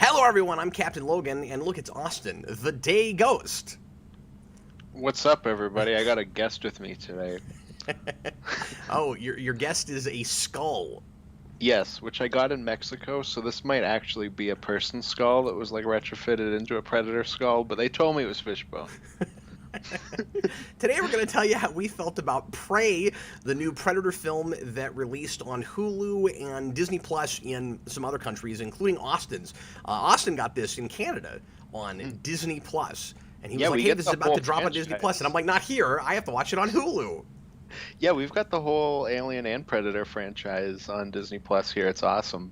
Hello, everyone. I'm Captain Logan, and look, it's Austin, the Day Ghost. What's up, everybody? I got a guest with me today. Oh, your guest is a skull. Yes, which I got in Mexico, so this might actually be a person's skull that was like retrofitted into a predator skull, but they told me it was fishbone. Today, we're going to tell you how we felt about Prey, the new Predator film that released on Hulu and Disney Plus in some other countries, including Austin's. Austin got this in Canada on Disney Plus, and he was Yeah, like, we "Hey, get this is the about whole to drop on Disney Plus," and I'm franchise. like, "Not here. I have to watch it on Hulu." Yeah, we've got the whole Alien and Predator franchise on Disney Plus here. It's awesome.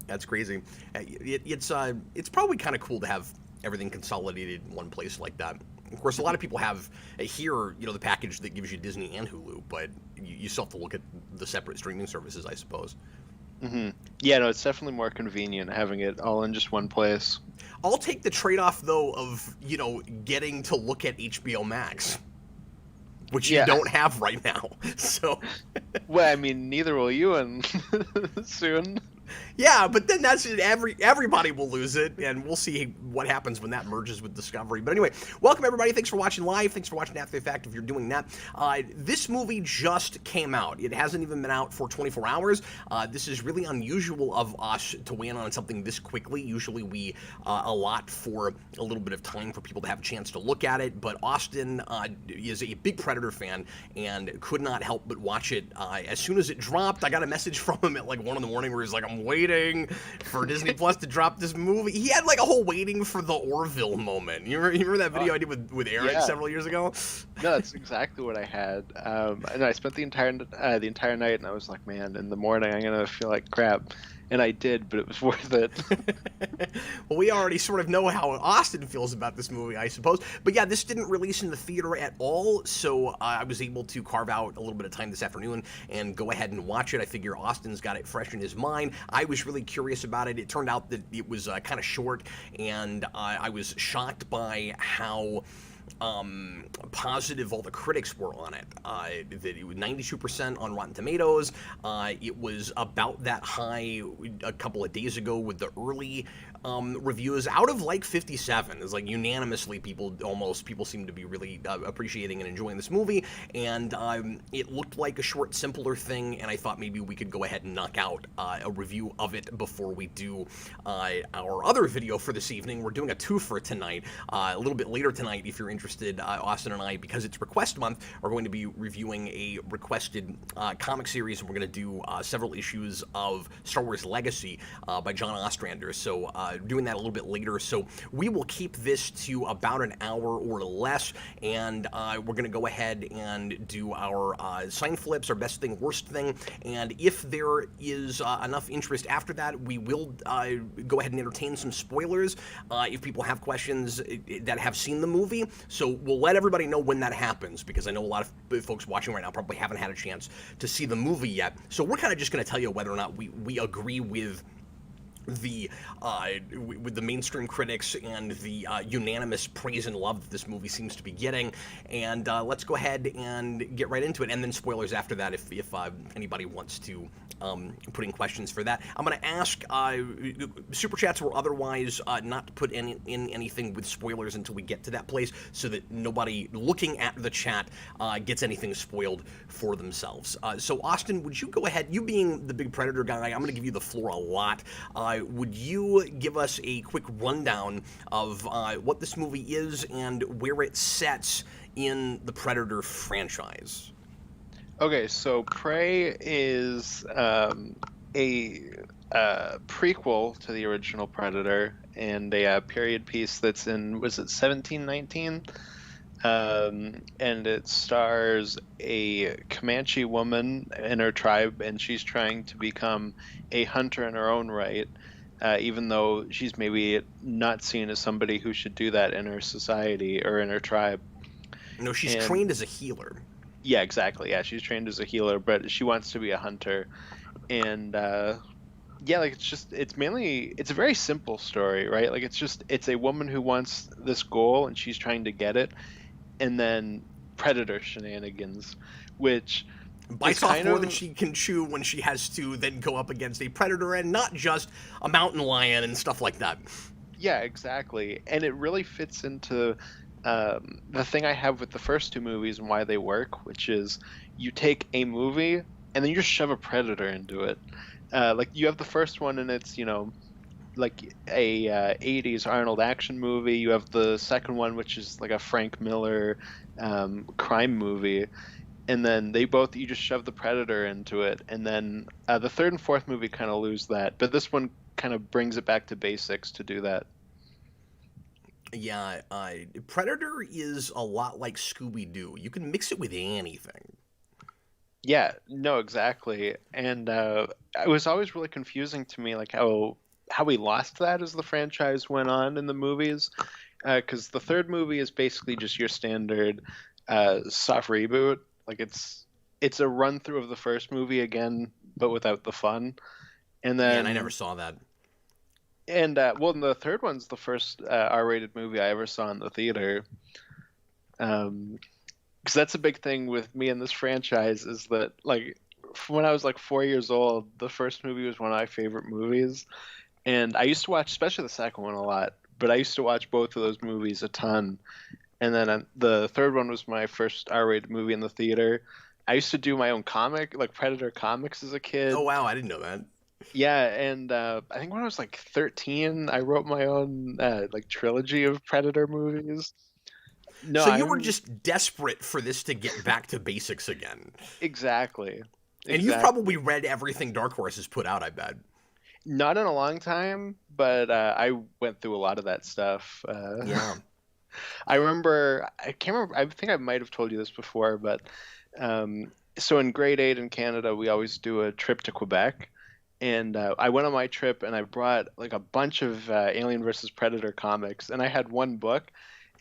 That's crazy. It's probably kind of cool to have everything consolidated in one place like that. Of course, a lot of people have here, the package that gives you Disney and Hulu, but you still have to look at the separate streaming services, I suppose. hmm Yeah, no, it's definitely more convenient having it all in just one place. I'll take the trade-off though of getting to look at HBO Max, which you Yeah, don't have right now. So well, I mean, neither will you, and soon. yeah, but then that's it. Everybody will lose it, and we'll see what happens when that merges with Discovery. But anyway, welcome everybody. Thanks for watching live. Thanks for watching After the Fact if you're doing that. This movie just came out. It hasn't even been out for 24 hours. This is really unusual of us to weigh in on something this quickly. Usually we allot for a little bit of time for people to have a chance to look at it. But Austin is a big Predator fan and could not help but watch it as soon as it dropped. I got a message from him at like 1 in the morning where he's like, "I'm waiting for Disney Plus to drop this movie." He had like a whole waiting for the Orville moment. You remember that Uh, video I did with Eric yeah. several years ago? No, that's exactly what I had. And I spent the entire night, and I was like, man, in the morning I'm gonna feel like crap, and I did, but it was worth it. Well, we already sort of know how Austin feels about this movie, I suppose. But yeah, this didn't release in the theater at all, so I was able to carve out a little bit of time this afternoon and go ahead and watch it. I figure Austin's got it fresh in his mind. I was really curious about it. It turned out that it was kind of short, and I was shocked by how positive all the critics were on it. That it was 92% on Rotten Tomatoes. It was about that high a couple of days ago with the early reviews out of like 57. It's like unanimously people seem to be really appreciating and enjoying this movie. And it looked like a short, simpler thing. And I thought maybe we could go ahead and knock out a review of it before we do our other video for this evening. We're doing a twofer tonight, a little bit later tonight if you're interested. Austin and I, because it's request month, are going to be reviewing a requested comic series, and we're going to do several issues of Star Wars Legacy by John Ostrander. So doing that a little bit later. So we will keep this to about an hour or less, and we're going to go ahead and do our sign flips, our best thing, worst thing, and if there is enough interest after that, we will go ahead and entertain some spoilers if people have questions that have seen the movie. So we'll let everybody know when that happens, because I know a lot of folks watching right now probably haven't had a chance to see the movie yet. So we're kind of just going to tell you whether or not we agree with the mainstream critics and the unanimous praise and love that this movie seems to be getting. And let's go ahead and get right into it, and then spoilers after that if anybody wants to put in questions for that. I'm going to ask super chats or otherwise not to put in anything with spoilers until we get to that place, so that nobody looking at the chat gets anything spoiled for themselves. So Austin, would you go ahead, you being the big Predator guy, I'm going to give you the floor a lot. Would you give us a quick rundown of what this movie is and where it sets in the Predator franchise? Okay, so Prey is a prequel to the original Predator, and a period piece that's in, was it 1719? And it stars a Comanche woman in her tribe, and she's trying to become a hunter in her own right, even though she's maybe not seen as somebody who should do that in her society or in her tribe. No, she's And trained as a healer. yeah, exactly. Yeah, she's trained as a healer, but she wants to be a hunter. And yeah, like it's a very simple story, right? Like it's a woman who wants this goal and she's trying to get it, and then predator shenanigans, which is bites off kind more than of she can chew when she has to then go up against a predator and not just a mountain lion and stuff like that. yeah, exactly, and it really fits into the thing I have with the first two movies and why they work, which is you take a movie and then you just shove a predator into it. Like you have the first one and it's like a 80s Arnold action movie. You have the second one, which is like a Frank Miller crime movie, and then they both you just shove the predator into it, and then the third and fourth movie kind of lose that, but this one kind of brings it back to basics to do that. Yeah, Predator is a lot like Scooby Doo. You can mix it with anything. Yeah, no, exactly. And it was always really confusing to me, like how we lost that as the franchise went on in the movies, because the third movie is basically just your standard soft reboot. Like it's a run through of the first movie again, but without the fun. And Yeah, and I never then saw that. well, the third one's the first R-rated movie I ever saw in the theater. Because that's a big thing with me and this franchise is that like when I was like 4 years old, the first movie was one of my favorite movies, and I used to watch, especially the second one, a lot. But I used to watch both of those movies a ton, and then the third one was my first R-rated movie in the theater. I used to do my own comic, like Predator comics, as a Oh kid. wow, I didn't know that. Yeah, and I think when I was like 13, I wrote my own like trilogy of Predator movies. No, So you were I'm just desperate for this to get back to basics again. exactly, And you've probably exactly. read everything Dark Horse has put out, I bet. Not in a long time, but I went through a lot of that stuff. Yeah. I remember, I can't remember, I think I might have told you this before, but so in grade eight in Canada, we always do a trip to Quebec. And I went on my trip and I brought like a bunch of Alien versus Predator comics, and I had one book.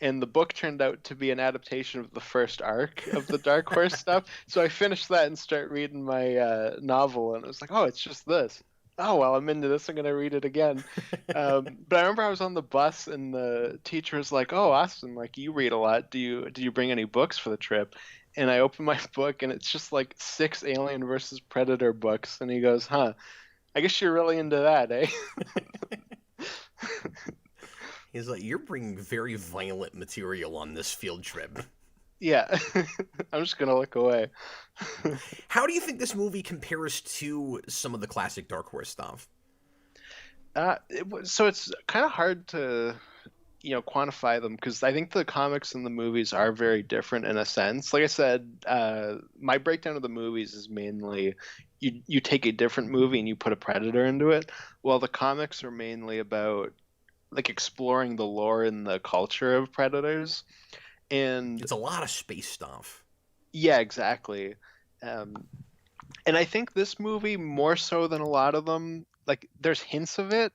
And the book turned out to be an adaptation of the first arc of the Dark Horse stuff. So I finished that and start reading my novel, and it was like, oh, it's just this. Oh well, I'm into this. I'm gonna read it again. But I remember I was on the bus and the teacher was like, "Oh, Austin, like you read a lot. Do you bring any books for the trip?" And I open my book and it's just like six Alien versus Predator books, and he goes, "Huh? I guess you're really into that, eh?" He's like, you're bringing very violent material on this field trip. Yeah, I'm just gonna look away. How do you think this movie compares to some of the classic Dark Horse stuff? So it's kind of hard to quantify them because I think the comics and the movies are very different in a sense. Like I said, my breakdown of the movies is mainly you take a different movie and you put a predator into it, while the comics are mainly about like exploring the lore and the culture of predators. And It's a lot of space stuff. yeah, exactly. Um, and I think this movie more so than a lot of them, like there's hints of it,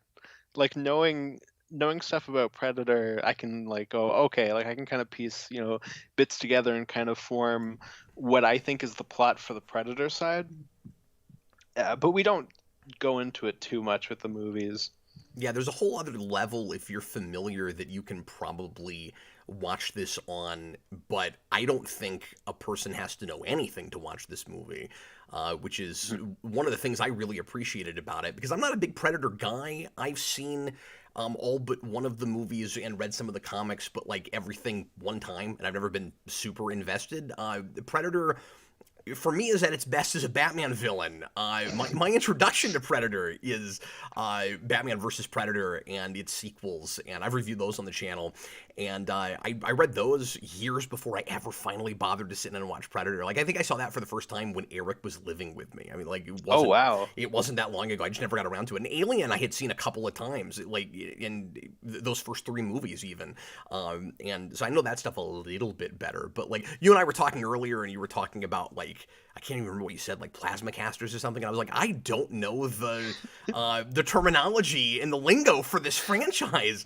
like knowing stuff about Predator, I can like go, okay, like I can kind of piece, bits together and kind of form what I think is the plot for the Predator side. But we don't go into it too much with the movies. Yeah, there's a whole other level if you're familiar that you can probably watch this on, but I don't think a person has to know anything to watch this movie, which is Mhm. one of the things I really appreciated about it because I'm not a big Predator guy. I've seen all but one of the movies and read some of the comics, but like everything one time, and I've never been super invested. Predator for me is at its best as a Batman villain. My introduction to Predator is Batman versus Predator and its sequels, and I've reviewed those on the channel. And I read those years before I ever finally bothered to sit down and watch Predator. Like I think I saw that for the first time when Eric was living with me. I mean, like Oh wow. it wasn't that long ago. I just never got around to it. And Alien I had seen a couple of times, like in those first three movies even. And so I know that stuff a little bit better. But like you and I were talking earlier, and you were talking about like I can't even remember what you said, like plasma casters or something. And I was like, I don't know the terminology and the lingo for this franchise.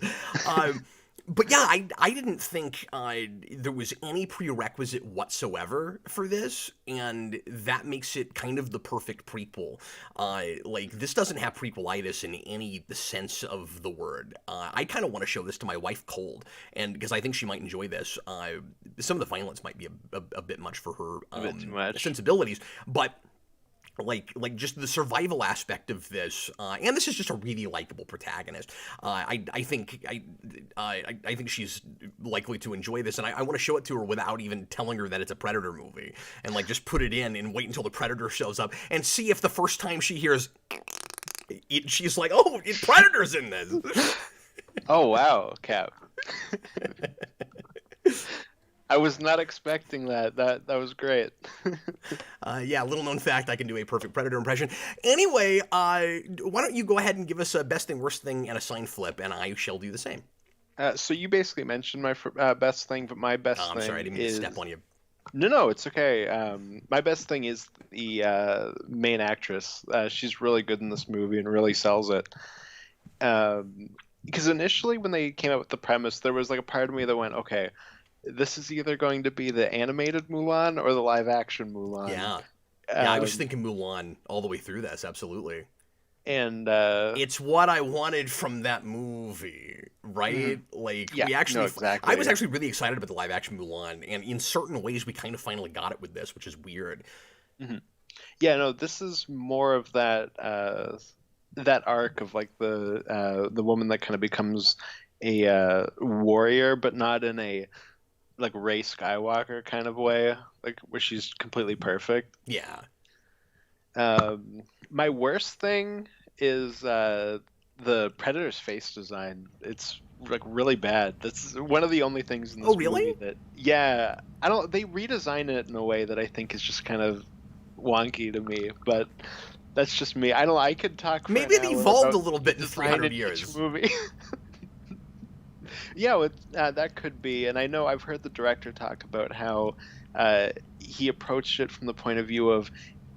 But yeah, I didn't think there was any prerequisite whatsoever for this, and that makes it kind of the perfect prequel. Like, this doesn't have prequelitis in any sense of the word. I kind of want to show this to my wife cold, and because I think she might enjoy this. Some of the violence might be a bit much for her A bit too much. sensibilities, but like just the survival aspect of this, and this is just a really likable protagonist. I think I think she's likely to enjoy this, and I want to show it to her without even telling her that it's a Predator movie, and like just put it in and wait until the Predator shows up, and see if the first time she hears it, she's like, "Oh, Predator's in this." Oh wow, Cap. I was not expecting that. That was great. Yeah, little known fact, I can do a perfect Predator impression. Anyway, why don't you go ahead and give us a best thing, worst thing, and a sign flip, and I shall do the same. So you basically mentioned my best thing, but my best I'm thing sorry, I didn't mean is to step on you. no, it's okay. My best thing is the main actress. She's really good in this movie and really sells it. Because initially, when they came up with the premise, there was like a part of me that went, "Okay, this is either going to be the animated Mulan or the live action Mulan." Yeah. Yeah, I was Um, thinking Mulan all the way through this, absolutely. and It's what I wanted from that movie, right? mhm. Like, Yeah, no, I was exactly. actually really excited about the live action Mulan, and in certain ways, we kind of finally got it with this, which is weird. Hmm. Yeah, no, this is more of that that arc of like the woman that kind of becomes a warrior, but not in a like Rey Skywalker kind of way, like where she's completely perfect. Yeah. My worst thing is the Predator's face design. It's like really bad. That's one of the only things in Oh, this really? movie that, yeah, I don't. They redesign it in a way that I think is just kind of wonky to me, but that's just me. I don't. I could talk for an Maybe it hour evolved about a little the bit in design 300 in each years. movie. Yeah, that could be. And I know I've heard the director talk about how he approached it from the point of view of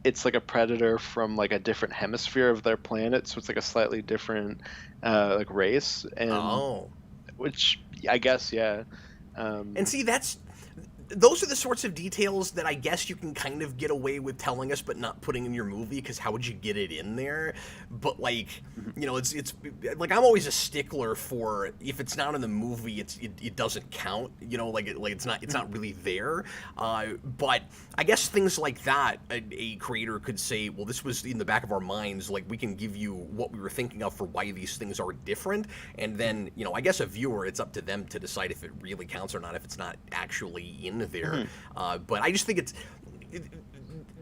it's like a predator from like a different hemisphere of their planet, so it's like a slightly different like race, and Oh. which I guess, yeah. And Um, see, those are the sorts of details that I guess you can kind of get away with telling us, but not putting in your movie. Because how would you get it in there? But like, mhm, it's like I'm always a stickler for if it's not in the movie, it doesn't count. Like it's mhm, not really there. But I guess things like that, a creator could say, well, this was in the back of our minds. Like we can give you what we were thinking of for why these things are different, and mhm, then I guess a viewer, it's up to them to decide if it really counts or not, if it's not actually in there. mhm. But I just think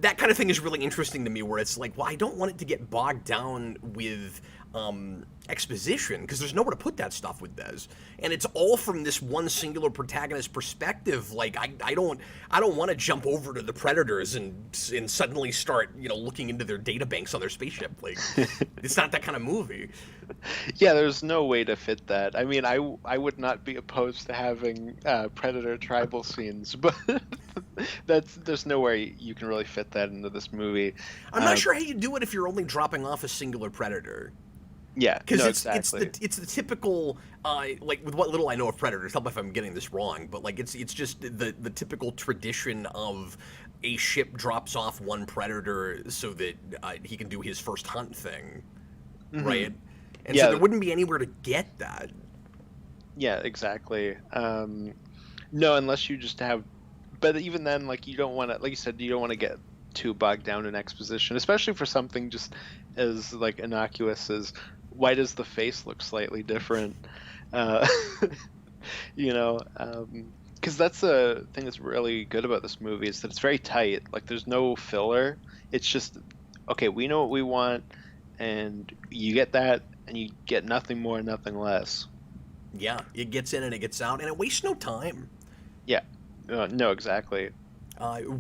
that kind of thing is really interesting to me, where it's like, well, I don't want it to get bogged down with exposition, because there's nowhere to put that stuff with this, and it's all from this one singular protagonist perspective. Like I don't want to jump over to the Predators and suddenly start looking into their data banks on their spaceship. Like it's not that kind of movie. Yeah, there's no way to fit that. I mean, I would not be opposed to having predator tribal scenes, but there's no way you can really fit that into this movie. I'm not Um, sure how you do it if you're only dropping off a singular Predator. yeah, Because no, it's exactly. the typical like with what little I know of Predators. Tell me if I'm getting this wrong, but like it's just the typical tradition of a ship drops off one Predator so that he can do his first hunt thing, Hmm. right? And so Yeah, there wouldn't be anywhere to get that. yeah, exactly. No, unless you just have, but even then, like you don't want to, like you said, you don't want to get too bogged down in exposition, especially for something just as like innocuous as why does the face look slightly different? Uh, because that's the thing that's really good about this movie is that it's very tight. Like there's no filler. It's just okay. We know what we want, and you get that, and you get nothing more, nothing less. Yeah, it gets in and it gets out, and it wastes no time. Yeah. No, exactly.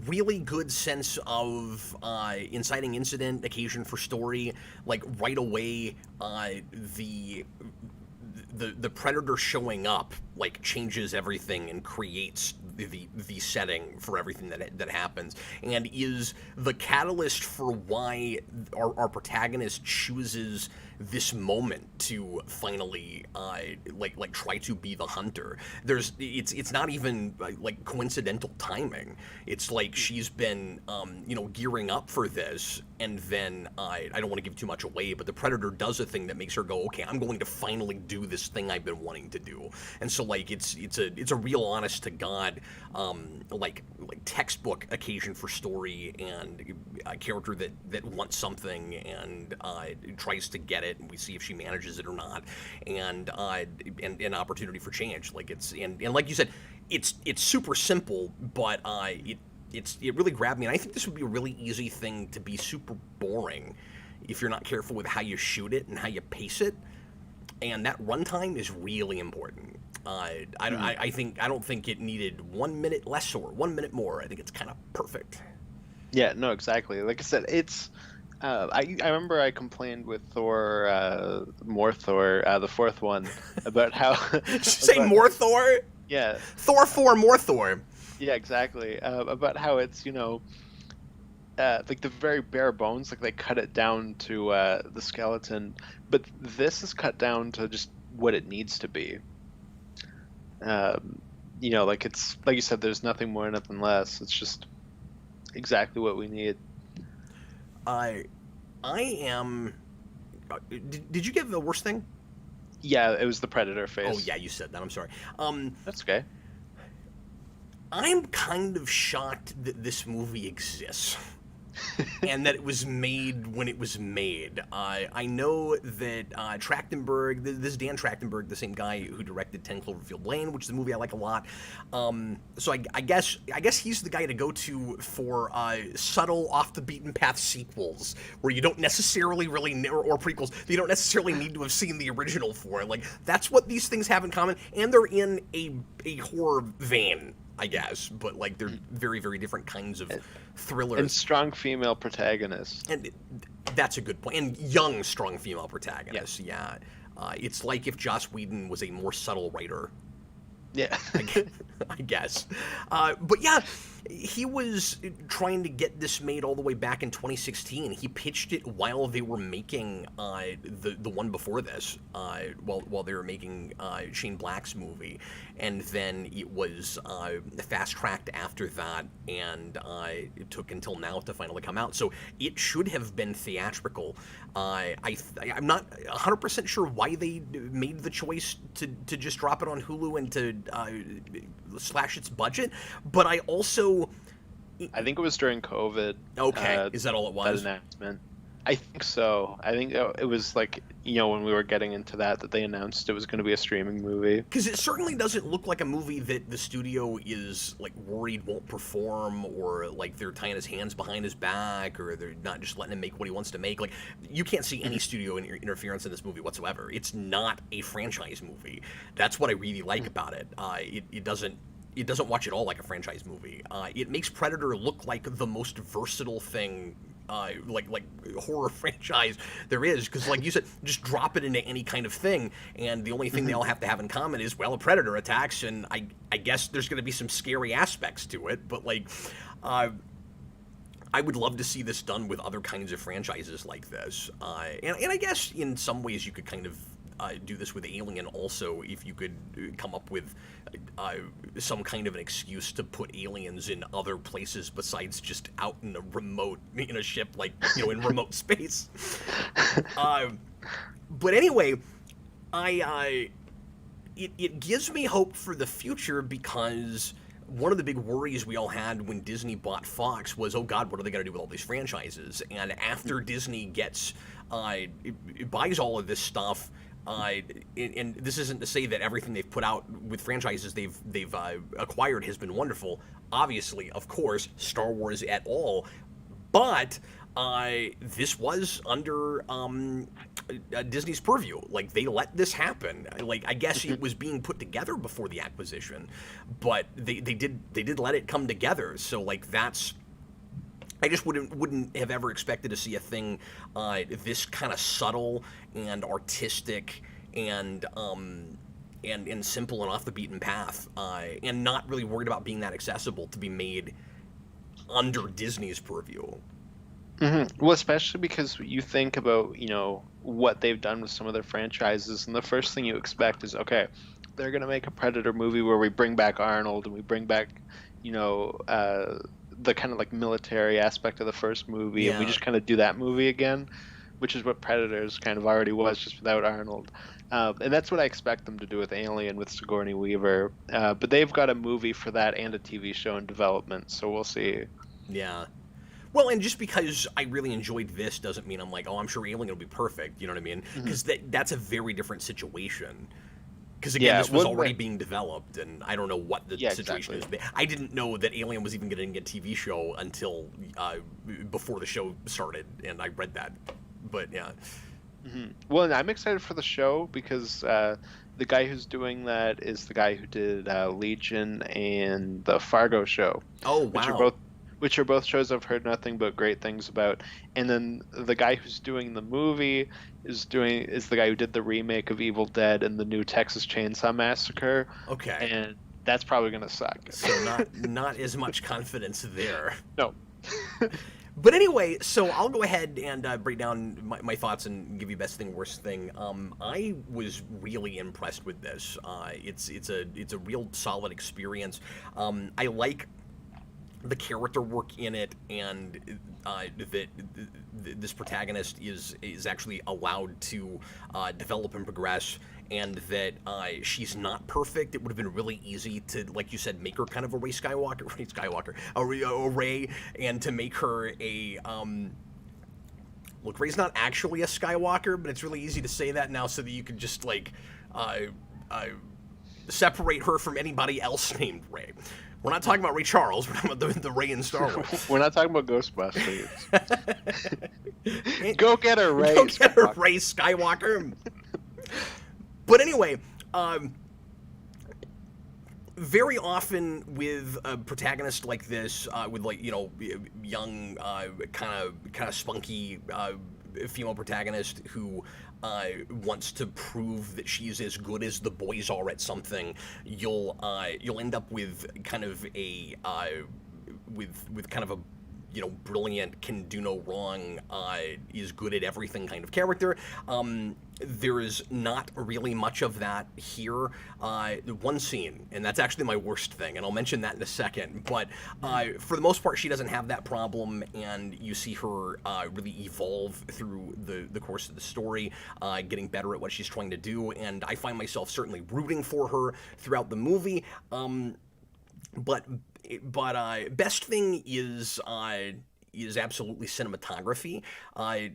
Really good sense of inciting incident, occasion for story. Like right away, the the predator showing up like changes everything and creates the setting for everything that happens, and is the catalyst for why our protagonist chooses this moment to finally like try to be the hunter. It's not even like coincidental timing. It's like she's been gearing up for this, and then I don't want to give too much away, but the predator does a thing that makes her go, okay, I'm going to finally do this thing I've been wanting to do. And so like it's a real honest to god like textbook occasion for story, and a character that wants something and tries to get it, and we see if she manages it or not, and an opportunity for change. Like it's and like you said, it's super simple, but it really grabbed me, and I think this would be a really easy thing to be super boring if you're not careful with how you shoot it and how you pace it, and that runtime is really important. I don't think it needed 1 minute less or 1 minute more. I think it's kind of perfect. Yeah, no, exactly. Like I said, it's. I remember I complained with Thor, more Thor, the fourth one, about how. Did you say about, more Thor? yeah, Thor 4, more Thor. yeah, exactly. About how it's like the very bare bones, like they cut it down to the skeleton, but this is cut down to just what it needs to be. Like it's like you said, there's nothing more, nothing less. It's just exactly what we need. I am. Did you get the worst thing? Yeah, it was the predator face. Oh yeah, you said that. I'm sorry. That's okay. I'm kind of shocked that this movie exists. And that it was made when it was made. I know that Trachtenberg, this is Dan Trachtenberg, the same guy who directed 10 Cloverfield Lane, which is a movie I like a lot. So I guess he's the guy to go to for subtle, off the beaten path sequels where you don't necessarily really or prequels that you don't necessarily need to have seen the original for. Like that's what these things have in common, and they're in a horror vein, I guess, but like they're very, very different kinds of thrillers. And strong female protagonists. And that's a good point. And young, strong female protagonists, yeah. It's like if Joss Whedon was a more subtle writer. Yeah. I guess. But yeah, he was trying to get this made all the way back in 2016. He pitched it while they were making the one before this, while they were making Shane Black's movie. And then it was fast-tracked after that, and it took until now to finally come out. So it should have been theatrical. I'm not 100% sure why they made the choice to just drop it on Hulu and to slash its budget, but I think it was during COVID. Okay, is that all it was? That announcement. I think so. I think it was like, when we were getting into that they announced it was going to be a streaming movie. Because it certainly doesn't look like a movie that the studio is like worried won't perform, or like they're tying his hands behind his back, or they're not just letting him make what he wants to make. Like you can't see any studio interference in this movie whatsoever. It's not a franchise movie. That's what I really like about it. It doesn't watch at all like a franchise movie. It makes Predator look like the most versatile thing, like horror franchise there is, because like you said, just drop it into any kind of thing, and the only thing they all have to have in common is, well, a predator attacks, and I guess there's going to be some scary aspects to it, but like, I would love to see this done with other kinds of franchises like this, and I guess in some ways you could kind of do this with Alien also, if you could come up with some kind of an excuse to put aliens in other places besides just out in a ship, like, in remote space. But anyway, it gives me hope for the future, because one of the big worries we all had when Disney bought Fox was, oh God, what are they going to do with all these franchises? And after Disney buys all of this stuff, and this isn't to say that everything they've put out with franchises they've acquired has been wonderful. Obviously, of course, Star Wars at all, but this was under Disney's purview. Like, they let this happen. Like, I guess it was being put together before the acquisition, but they did let it come together. So like that's. I just wouldn't have ever expected to see a thing this kind of subtle and artistic and simple and off the beaten path, and not really worried about being that accessible, to be made under Disney's purview. Well, especially because you think about, what they've done with some of their franchises, and the first thing you expect is, okay, they're gonna make a Predator movie where we bring back Arnold and we bring back, you know, uh, the kind of like military aspect of the first movie, and we Yeah. just kind of do that movie again, which is what Predators kind of already was, just without Arnold. And that's what I expect them to do with Alien with Sigourney Weaver. But they've got a movie for that and a TV show in development, so we'll see. Yeah. Well, and just because I really enjoyed this doesn't mean I'm like, oh, I'm sure Alien will be perfect. You know what I mean? Mhm. Because that's a very different situation. Because again, Yeah, this was one already that, being developed, and I don't know what the yeah, situation exactly. is. I didn't know that Alien was even getting a TV show until before the show started, and I read that. But yeah. Well, and I'm excited for the show because the guy who's doing that is the guy who did Legion and the Fargo show, Oh which are wow. both shows I've heard nothing but great things about. And then the guy who's doing the movie is the guy who did the remake of Evil Dead and the new Texas Chainsaw Massacre, Okay. and that's probably gonna suck. So not as much confidence there. No. But anyway, so I'll go ahead and break down my thoughts and give you best thing, worst thing. I was really impressed with this. It's a real solid experience. I like the character work in it, and that this protagonist is actually allowed to develop and progress, and that she's not perfect. It would have been really easy to, like you said, make her kind of a Ray Skywalker, a Ray, and to make her a look. Ray's not actually a Skywalker, but it's really easy to say that now, so that you could just like uh, uh, separate her from anybody else named Ray. We're not talking about Ray Charles. We're talking about the Ray in Star Wars. We're not talking about Ghostbusters. And Go get her, Ray go get her, Skywalker. Ray Skywalker. But anyway, very often with a protagonist like this, with like young, kind of spunky female protagonist who wants to prove that she's as good as the boys are at something, you'll end up with kind of a with kind of a brilliant, can do no wrong, is good at everything kind of character. There is not really much of that here. One scene, and that's actually my worst thing, and I'll mention that in a second. But for the most part, she doesn't have that problem, and you see her really evolve through the course of the story, getting better at what she's trying to do, and I find myself certainly rooting for her throughout the movie. But best thing is absolutely cinematography. I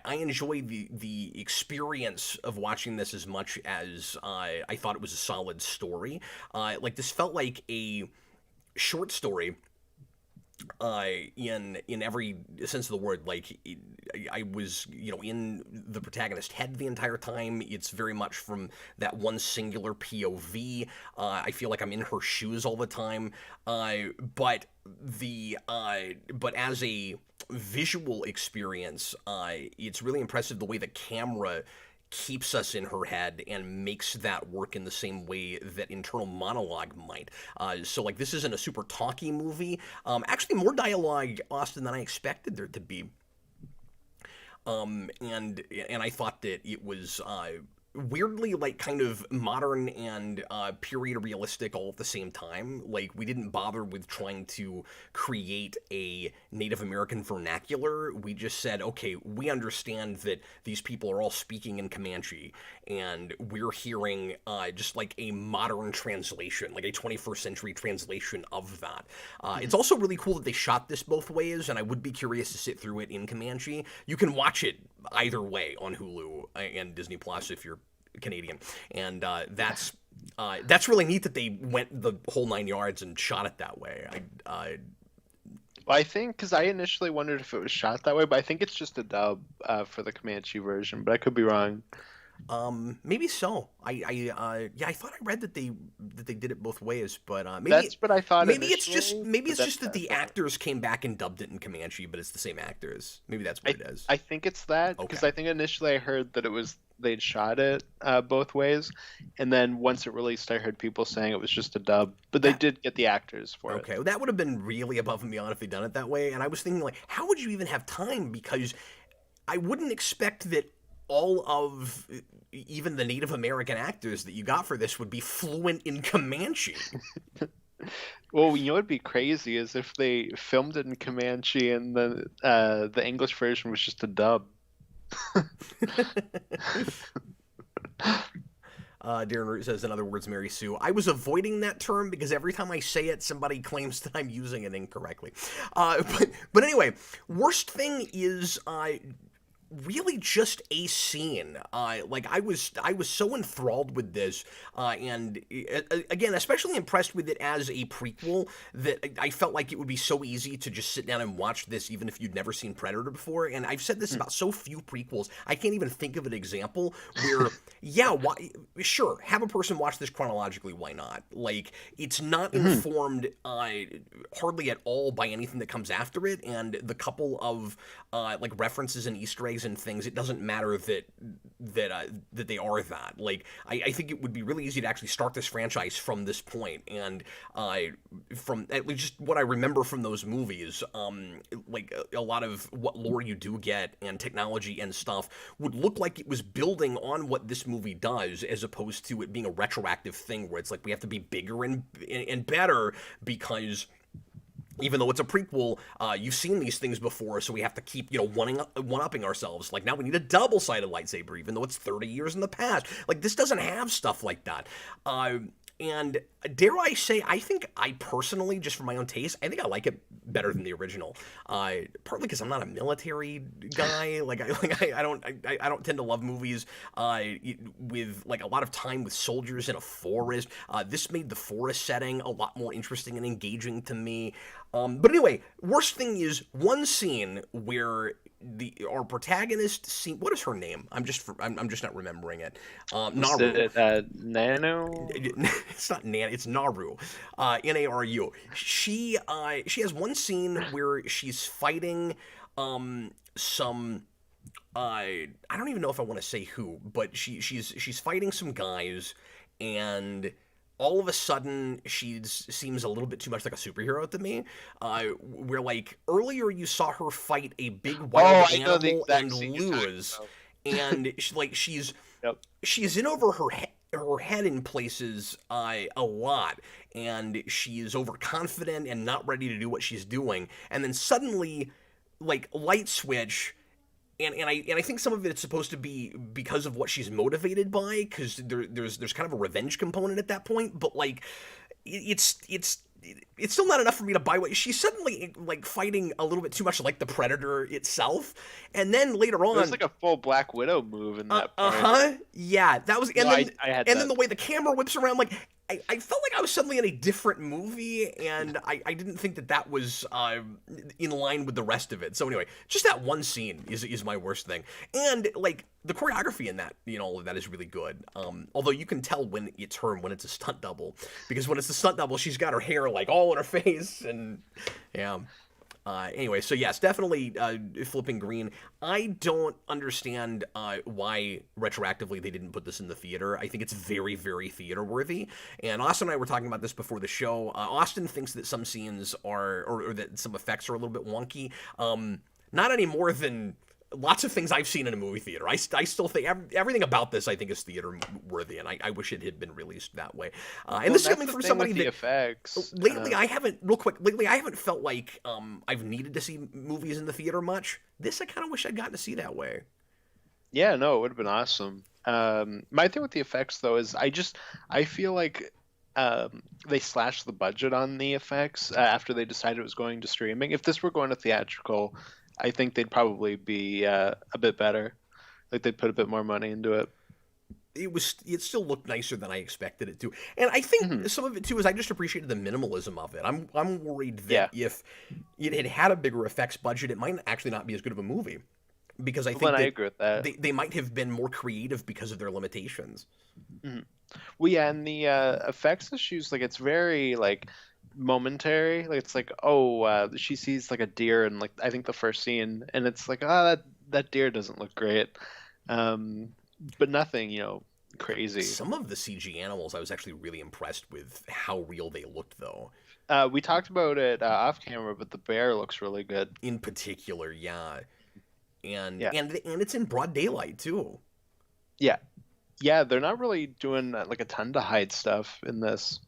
enjoy the experience of watching this as much as I thought it was a solid story. This felt like a short story in every sense of the word. I was in the protagonist's head the entire time. It's very much from that one singular POV. I feel like I'm in her shoes all the time. But as a visual experience, it's really impressive the way the camera keeps us in her head and makes that work in the same way that internal monologue might. So like this isn't a super talky movie. Actually, more dialogue, Austin, than I expected there to be. And I thought that it was weirdly like kind of modern and period realistic all at the same time. Like we didn't bother with trying to create a Native American vernacular. We just said, okay, we understand that these people are all speaking in Comanche, and we're hearing just like a modern translation, like a 21st century translation of that. It's also really cool that they shot this both ways, and I would be curious to sit through it in Comanche. You can watch it either way on Hulu and Disney Plus if you're Canadian, and that's really neat that they went the whole 9 yards and shot it that way. Well, I think because I initially wondered if it was shot that way, but I think it's just a dub for the Comanche version. But I could be wrong. Maybe so. Yeah, I thought I read that they did it both ways, but That's what I thought initially, maybe but it's that's just that what I the thought. actors came back and dubbed it in Comanche, but it's the same actors. Maybe that's what I it is. I think it's that because Okay. I think initially I heard that it was they'd shot it both ways, and then once it released, I heard people saying it was just a dub, but they That did get the actors for it. Okay, well, that would have been really above and beyond if they'd done it that way. And I was thinking, like, how would you even have time? Because I wouldn't expect that all of even the Native American actors that you got for this would be fluent in Comanche. Well, you know what'd be crazy is if they filmed it in Comanche and the English version was just a dub. Darren Root says, in other words, Mary Sue. I was avoiding that term because every time I say it, somebody claims that I'm using it incorrectly. But anyway, worst thing is really just a scene. Like I was so enthralled with this, and again, especially impressed with it as a prequel that I felt like it would be so easy to just sit down and watch this, even if you'd never seen Predator before. And I've said this about so few prequels, I can't even think of an example where, yeah, why? Sure, have a person watch this chronologically. Why not? Like it's not Hmm. informed hardly at all by anything that comes after it, and the couple of like references and Easter eggs and things, it doesn't matter that they are that. Like, I think it would be really easy to actually start this franchise from this point, and from at least just what I remember from those movies, like a lot of what lore you do get and technology and stuff would look like it was building on what this movie does, as opposed to it being a retroactive thing where it's like we have to be bigger and better because even though it's a prequel, you've seen these things before, so we have to keep, one-upping ourselves. Like, now we need a double-sided lightsaber, even though it's 30 years in the past. Like, this doesn't have stuff like that. And dare I say, I think I personally, just for my own taste, I think I like it better than the original. Partly because I'm not a military guy. I don't tend to love movies with like a lot of time with soldiers in a forest. This made the forest setting a lot more interesting and engaging to me. But anyway, worst thing is one scene where our protagonist scene. What is her name? I'm just not remembering it. Was Naru. it Nano? It's not Nan. It's Naru. Naru. She has one scene where she's fighting some. I don't even know if I want to say who, but she's fighting some guys, and all of a sudden she seems a little bit too much like a superhero to me. Where like earlier you saw her fight a big wild Oh, I know the animal and exact scene you're talking lose, about. and Yep. she's in over her head in places a lot, and she's overconfident and not ready to do what she's doing, and then suddenly, like light switch. And I think some of it's supposed to be because of what she's motivated by, because there's kind of a revenge component at that point. But like, it's still not enough for me to buy what she's suddenly like fighting a little bit too much like the Predator itself, and then later It was on, like a full Black Widow move in that part. yeah, that was, No, I had and then that. the way the camera whips around, like I felt like I was suddenly in a different movie, and I didn't think that was in line with the rest of it. So anyway, just that one scene is my worst thing, and like the choreography in that, all of that is really good. Although you can tell when it's her and when it's a stunt double, because when it's the stunt double, she's got her hair like all in her face, and yeah. Anyway, so yes, definitely flipping green. I don't understand why retroactively they didn't put this in the theater. I think it's very, very theater worthy. And Austin and I were talking about this before the show. Austin thinks that some scenes are, or that some effects are a little bit wonky. Not any more than lots of things I've seen in a movie theater. I still think everything about this I think is theater worthy, and I wish it had been released that way. And Well, this is that's coming the from thing somebody with the that effects. lately I haven't real quick lately I haven't felt like I've needed to see movies in the theater much. This I kind of wish I'd gotten to see that way. Yeah, no, it would have been awesome. My thing with the effects though is I feel like they slashed the budget on the effects after they decided it was going to streaming. If this were going to theatrical, I think they'd probably be a bit better. Like they'd put a bit more money into it. It still looked nicer than I expected it to, and I think Hmm. some of it too is I just appreciated the minimalism of it. I'm worried that Yeah. if it had had a bigger effects budget, it might actually not be as good of a movie. because I Well, then think I that agree with that. they might have been more creative because of their limitations. Mhm. Well, yeah, and the effects issues, like it's very like momentary. Like it's like, oh, she sees like a deer in like I think the first scene, and it's like, ah, that deer doesn't look great, um, but nothing, crazy. Some of the CG animals, I was actually really impressed with how real they looked, though. We talked about it off camera, but the bear looks really good. In particular, yeah, and Yeah, and and it's in broad daylight too. yeah, yeah. They're not really doing like a ton to hide stuff in this.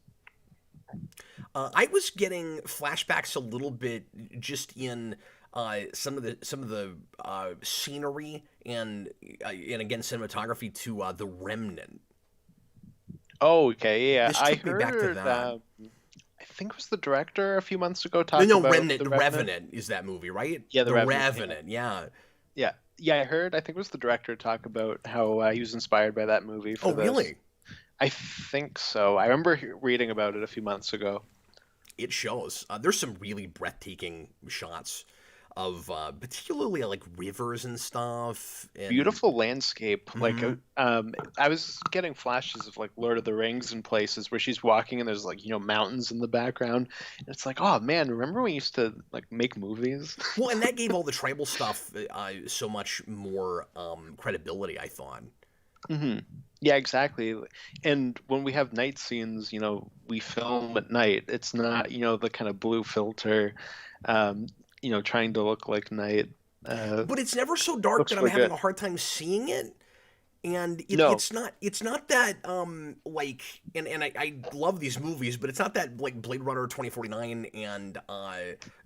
I was getting flashbacks a little bit just in some of the scenery and again cinematography to The Remnant. Oh, okay, yeah. This I took me back to heard. that. I think it was the director a few months ago No, talk no, about Remnant. the The Revenant. Revenant is that movie, right? Yeah, the The Revenant. Yeah. Revenant. Yeah. Yeah, yeah, I heard. I think it was the director talk about how he was inspired by that movie Oh, for this. really? I think so. I remember reading about it a few months ago. It shows. There's some really breathtaking shots of particularly like rivers and stuff. And Beautiful landscape. Like, mhm. I was getting flashes of like Lord of the Rings in places where she's walking and there's like mountains in the background. And it's like, oh man, remember when we used to like make movies? Well, and that gave all the tribal stuff so much more credibility, I thought. hmm Yeah, exactly. And when we have night scenes, we film at night. It's not, the kind of blue filter, um, trying to look like night. Uh, But it's never so dark Looks that I'm really having good. a hard time seeing it. And No, it's not that like and I love these movies, but it's not that like Blade Runner 2049 and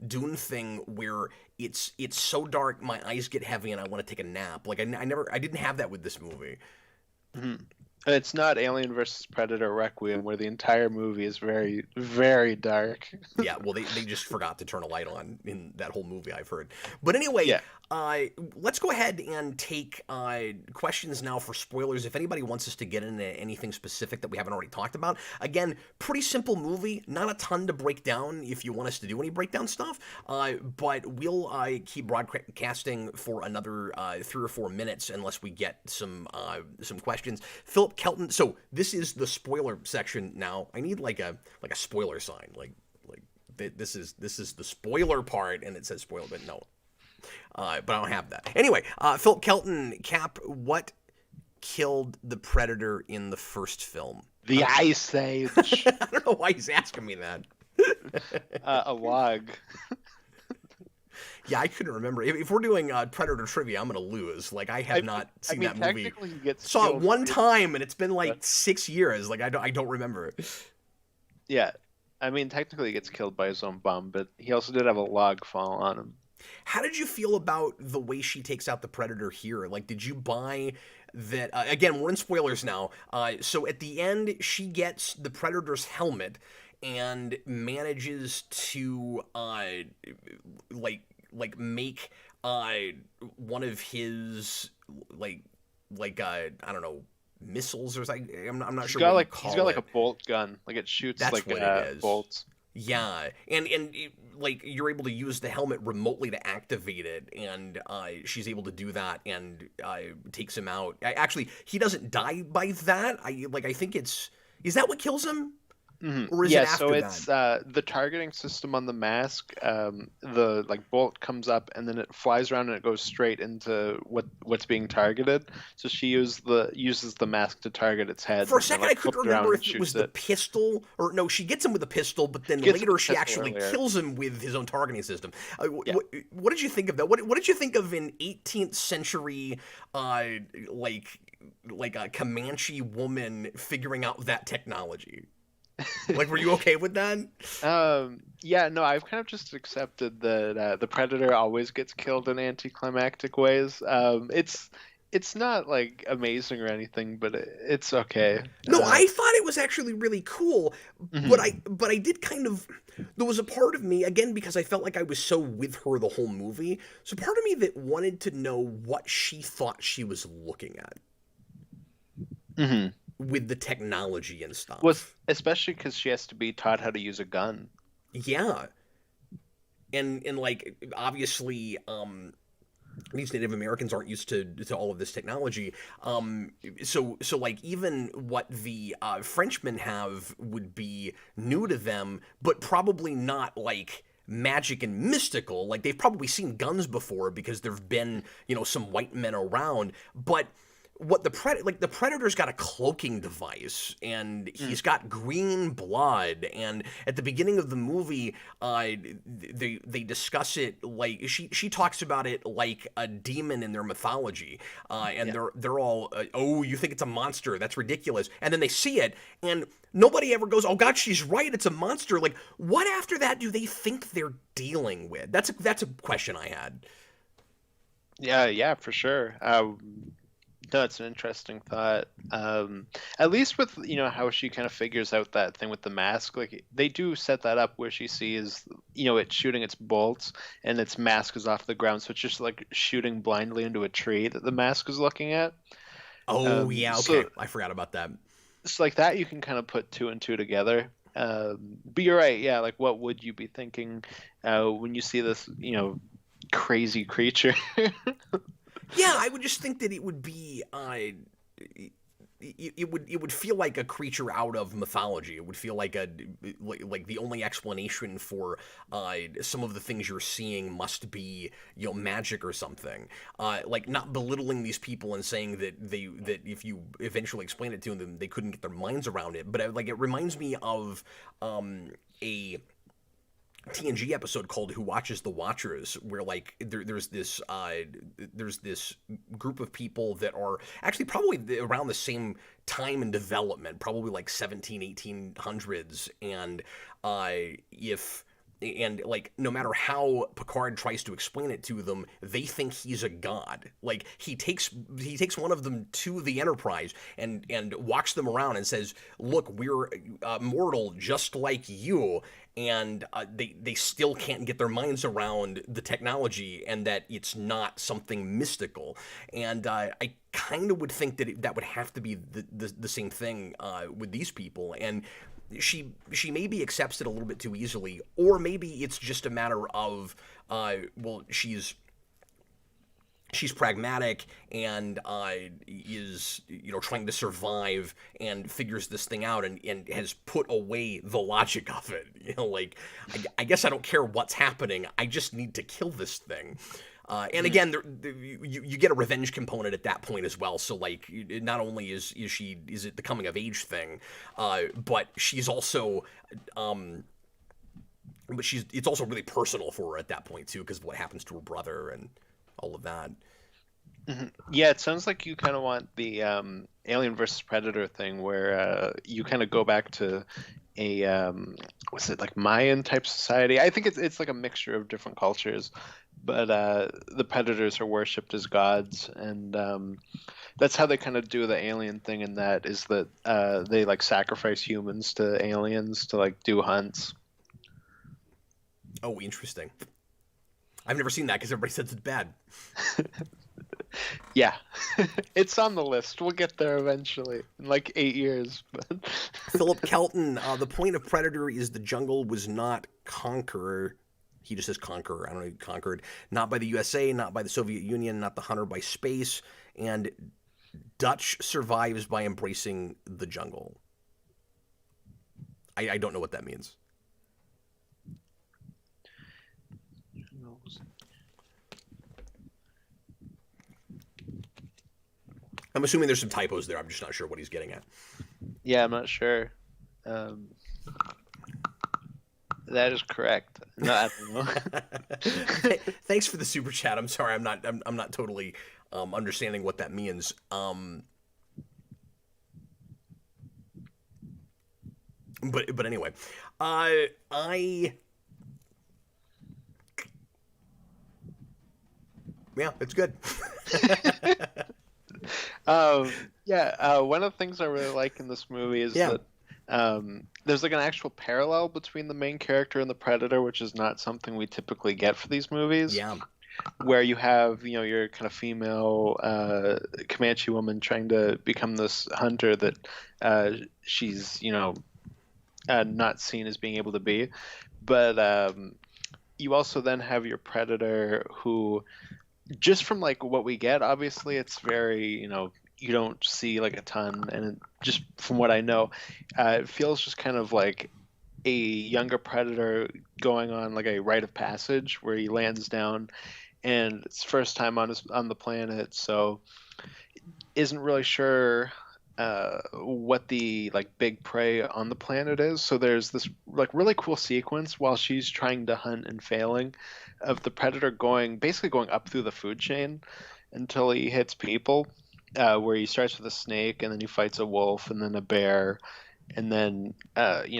Dune thing where it's so dark my eyes get heavy and I want to take a nap. Like I didn't have that with this movie. mhm. And it's not Alien versus Predator Requiem, where the entire movie is very, very dark. Yeah, well, they just forgot to turn a light on in that whole movie, I've heard. But anyway, Yeah. uh, let's go ahead and take questions now for spoilers. If anybody wants us to get into anything specific that we haven't already talked about, again, pretty simple movie, not a ton to break down if you want us to do any breakdown stuff. But we'll keep broadcasting for another 3 or 4 minutes unless we get some questions. Philip Kelton. So this is the spoiler section now. I need like a spoiler sign like this is the spoiler part and it says spoiler but no but I don't have that anyway. Philip Kelton, Cap, what killed the predator in the first film? The Ice Age. I don't know why he's asking me that. A log. Yeah, I couldn't remember. If we're doing Predator trivia, I'm gonna lose. Like I have I, not I seen mean, that movie. technically, he gets Saw it killed. one Right? time and it's been like But 6 years. Like I don't remember it. yeah, I mean, technically, he gets killed by his own bomb, but he also did have a log fall on him. How did you feel about the way she takes out the predator here? Like, did you buy that? Again, we're in spoilers now. So at the end, she gets the predator's helmet and manages to like make uh, one of his like I don't know, missiles or something. I'm not He's sure got what you like he's got call like a it. bolt gun, like it shoots That's like what it is. bolts. Yeah, like you're able to use the helmet remotely to activate it, and she's able to do that and takes him out. Actually, he doesn't die by that. I think is that what kills him, or is it Yeah, so after that? it's the targeting system on the mask. The like bolt comes up and then it flies around and it goes straight into what's being targeted. So she uses the mask to target its head For a and then second, I like couldn't flips remember around and if it was shoots the it. pistol or no. She gets him with a pistol, but then She gets him later with the she pistol actually earlier. kills him with his own targeting system. Yeah. What did you think of that? What did you think of an 18th century uh, like a Comanche woman figuring out that technology? Like, were you okay with that? Yeah, no, I've kind of just accepted that the predator always gets killed in anticlimactic ways. It's not like amazing or anything, but it's okay. No, I thought it was actually really cool, but Mhm. I did kind of there was a part of me again because I felt like I was so with her the whole movie. So part of me that wanted to know what she thought she was looking at Mhm. with the technology and Was stuff. especially because she has to be taught how to use a gun. Yeah. And like obviously these Native Americans aren't used to all of this technology. So like even what the Frenchmen have would be new to them, but probably not like magic and mystical. Like they've probably seen guns before because there've been some white men around, but what the Predator's got a cloaking device and Mm, he's got green blood, and at the beginning of the movie they discuss it like she talks about it like a demon in their mythology, and yeah. they're all oh, you think it's a monster, that's ridiculous, and then they see it and nobody ever goes, oh god, she's right, it's a monster. Like what after that do they think they're dealing with? That's a question I had. Yeah, yeah, for sure. No, it's an interesting thought. At least with how she kind of figures out that thing with the mask, like they do set that up where she sees it shooting its bolts and its mask is off the ground, so it's just like shooting blindly into a tree that the mask is looking at. Oh yeah, okay, So I forgot about that. it's like that you can kind of put two and two together. But you're right, yeah. Like, what would you be thinking when you see this, crazy creature? Yeah, I would just think that it would be it would feel like a creature out of mythology. It would feel like like the only explanation for some of the things you're seeing must be magic or something. Like not belittling these people and saying that if you eventually explain it to them, they couldn't get their minds around it. But like it reminds me of a TNG episode called "Who Watches the Watchers," where like there's this group of people that are actually probably around the same time in development, probably like 1800s, and if and like no matter how Picard tries to explain it to them, they think he's a god. Like he takes one of them to the Enterprise and walks them around and says, "Look, we're mortal just like you." And they still can't get their minds around the technology and that it's not something mystical. And I kind of would think that that would have to be the same thing with these people. And she maybe accepts it a little bit too easily, or maybe it's just a matter of well, she's pragmatic and is trying to survive and figures this thing out and has put away the logic of it. Like I guess I don't care what's happening. I just need to kill this thing. And Mm. again, you get a revenge component at that point as well. So like, not only is it the coming of age thing, but she's also it's also really personal for her at that point too, because of what happens to her brother and all of that. Mhm. Yeah, it sounds like you kind of want the Alien versus Predator thing where you kind of go back to a was it like Mayan type society? I think it's like a mixture of different cultures, but the predators are worshipped as gods, and that's how they kind of do the alien thing. In that is that they like sacrifice humans to aliens to like do hunts. Oh, interesting. I've never seen that because everybody says it's bad. Yeah, it's on the list. We'll get there eventually in like 8 years. But Philip Kelton, the point of Predator is the jungle was not conquered. He just says conquer. I don't know, conquered. Not by the USA, not by the Soviet Union, not the hunter by space. And Dutch survives by embracing the jungle. I don't know what that means. I'm assuming there's some typos there. I'm just not sure what he's getting at. yeah, I'm not sure. Um, that is correct. No, I don't know. Thanks for the super chat. I'm sorry. I'm not totally understanding what that means. But anyway, I yeah, it's good. Yeah, one of the things I really like in this movie is Yeah, that there's like an actual parallel between the main character and the predator, which is not something we typically get for these movies. yeah. Where you have, your kind of female Comanche woman trying to become this hunter that she's, not seen as being able to be. But you also then have your predator who just from like what we get, obviously it's very, you don't see like a ton, and just from what I know, it feels just kind of like a younger predator going on like a rite of passage where he lands down and it's first time on the planet, so isn't really sure what the like big prey on the planet is. So there's this like really cool sequence while she's trying to hunt and failing, of the predator basically going up through the food chain until he hits people. Where he starts with a snake, and then he fights a wolf, and then a bear, and then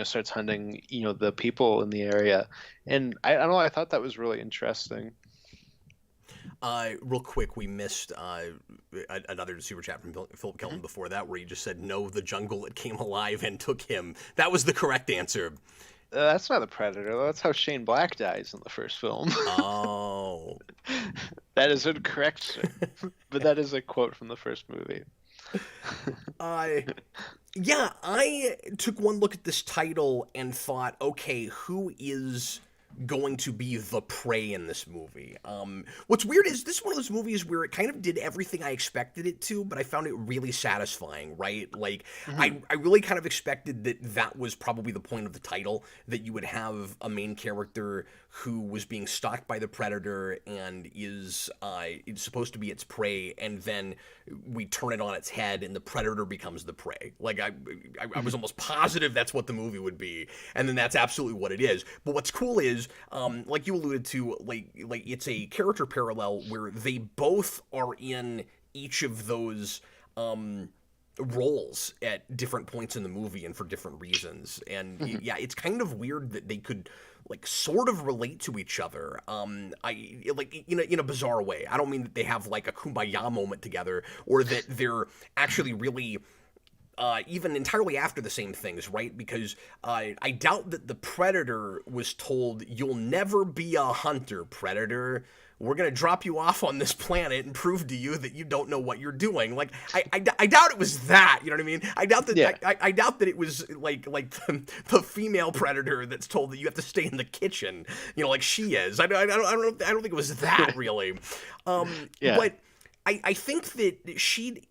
starts hunting the people in the area. And I don't know, I thought that was really interesting. Real quick, we missed another super chat from Philip Kelton before that, where he just said, "No, the jungle it came alive and took him." That was the correct answer. That's not a predator. That's how Shane Black dies in the first film. Oh. That is incorrect, sir. But that is a quote from the first movie. Uh, yeah, I took one look at this title and thought, okay, who is going to be the prey in this movie? What's weird is this is one of those movies where it kind of did everything I expected it to, but I found it really satisfying, right? Like, Hmm. I really kind of expected that that was probably the point of the title, that you would have a main character who was being stalked by the predator and is supposed to be its prey, and then we turn it on its head and the predator becomes the prey. Like I was almost positive that's what the movie would be, and then that's absolutely what it is. But what's cool is, like you alluded to, like it's a character parallel where they both are in each of those roles at different points in the movie and for different reasons. And Hmm. yeah, it's kind of weird that they could like sort of relate to each other. I like in a bizarre way. I don't mean that they have like a kumbaya moment together or that they're actually really even entirely after the same things, right? Because I doubt that the predator was told, "You'll never be a hunter, predator. We're gonna drop you off on this planet and prove to you that you don't know what you're doing." Like, I doubt it was that. You know what I mean? I doubt that. Yeah. I doubt that it was like the female predator that's told that you have to stay in the kitchen. You know, like she is. I don't think it was that really. Yeah. But I think that she,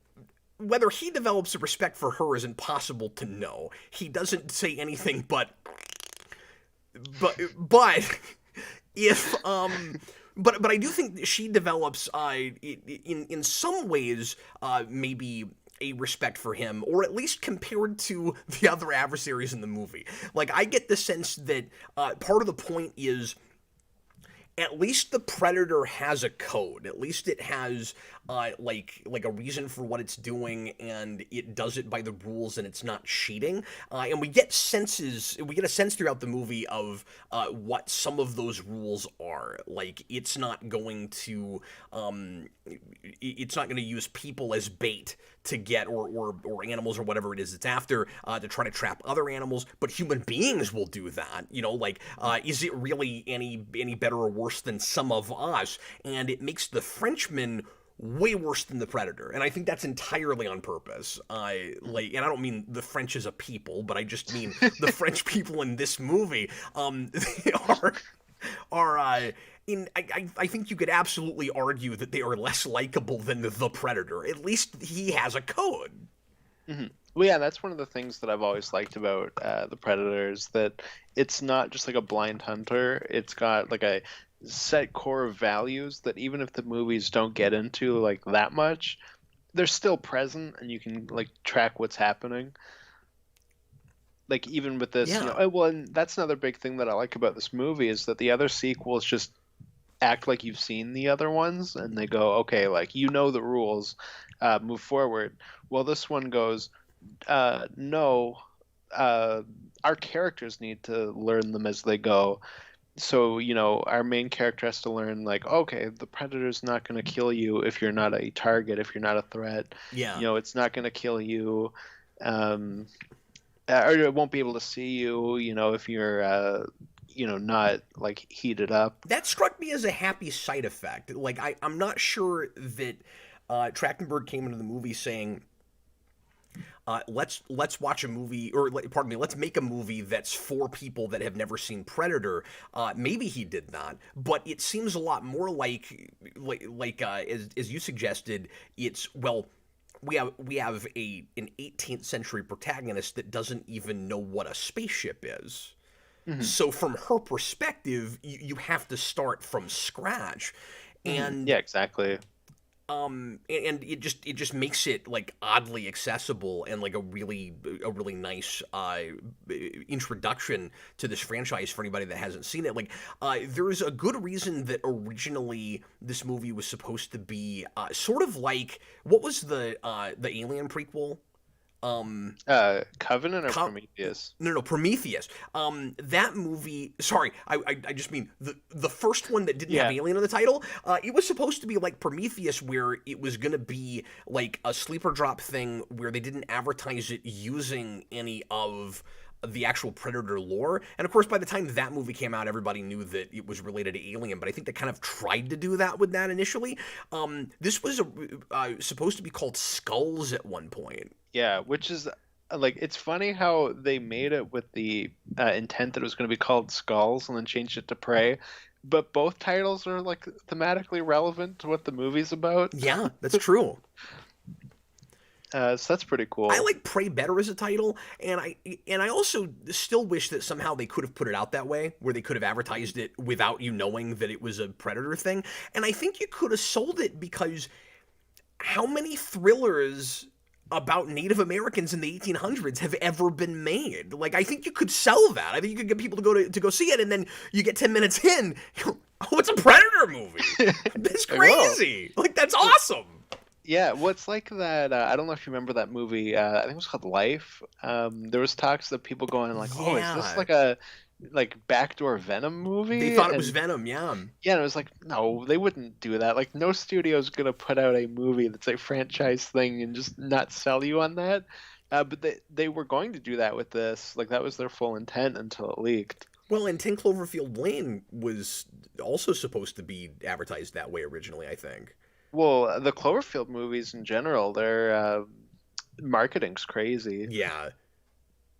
whether he develops a respect for her is impossible to know. He doesn't say anything but if but I do think that she develops in some ways maybe a respect for him, or at least compared to the other adversaries in the movie. Like I get the sense that part of the point is at least the predator has a code. At least it has like a reason for what it's doing, and it does it by the rules, and it's not cheating. And we get a sense throughout the movie of what some of those rules are. Like it's not going to use people as bait to get or animals or whatever it is it's after to try to trap other animals, but human beings will do that. You know, like is it really any better or worse than some of us? And it makes the Frenchman way worse than the predator, and I think that's entirely on purpose. And I don't mean the French as a people, but I just mean the French people in this movie. They are I think you could absolutely argue that they are less likable than the predator. At least he has a code. Hmm. Well, yeah, that's one of the things that I've always liked about the Predators, that it's not just like a blind hunter. It's got like a set core of values that even if the movies don't get into like that much, they're still present, and you can like track what's happening. Like even with this, Yeah. well, and that's another big thing that I like about this movie is that the other sequels just act like you've seen the other ones, and they go, okay, like the rules, move forward. Well, this one goes, no, uh, our characters need to learn them as they go. So, our main character has to learn, like, okay, the predator's not going to kill you if you're not a target, if you're not a threat. Yeah. It's not going to kill you, um, or it won't be able to see you, if you're, not like heated up. That struck me as a happy side effect. I'm not sure that Trachtenberg came into the movie saying, Let's watch a movie, or pardon me, let's make a movie that's for people that have never seen Predator. Maybe he did not, but it seems a lot more as you suggested. It's, well, we have an 18th century protagonist that doesn't even know what a spaceship is. Hmm. So from her perspective, you have to start from scratch, Hmm. and Yeah, exactly. and it just makes it like oddly accessible and like a really nice introduction to this franchise for anybody that hasn't seen it. Like, there's a good reason that originally this movie was supposed to be sort of like, what was the Alien prequel? Covenant or Com- Prometheus? no, Prometheus. That movie. Sorry, I just mean the first one that didn't have Yeah. alien in the title. It was supposed to be like Prometheus, where it was gonna be like a sleeper drop thing, where they didn't advertise it using any of the actual Predator lore. And of course, by the time that movie came out, everybody knew that it was related to Alien. But I think they kind of tried to do that with that initially. This was supposed to be called Skulls at one point. Yeah, which is like it's funny how they made it with the intent that it was going to be called Skulls and then changed it to Prey, but both titles are like thematically relevant to what the movie's about. Yeah, that's true. So that's pretty I cool. like Prey better as a title, and I also still wish that somehow they could have put it out that way, where they could have advertised it without you knowing that it was a Predator thing. And I think you could have sold it, because how many thrillers about Native Americans in the 1800s have ever been made? Like, I think you could sell that. I think you could get people to go see it, and then you get 10 minutes in, oh, it's a Predator movie. That's Like, whoa. crazy. Like, that's awesome. Yeah, what's like that? I don't know if you remember that movie. I think it was called Life. There was talks of people going like, "Oh, is this Yeah. like a like backdoor Venom They movie?" thought it was And Venom, yeah. yeah, and it was like, no, they wouldn't do that. Like, no studio's gonna put out a movie that's a franchise thing and just not sell you on that. But they were going to do that with this. Like, that was their full intent until it leaked. Well, and 10 Cloverfield Lane was also supposed to be advertised that way originally, I think. Well, the Cloverfield movies in general, their marketing's crazy. Yeah.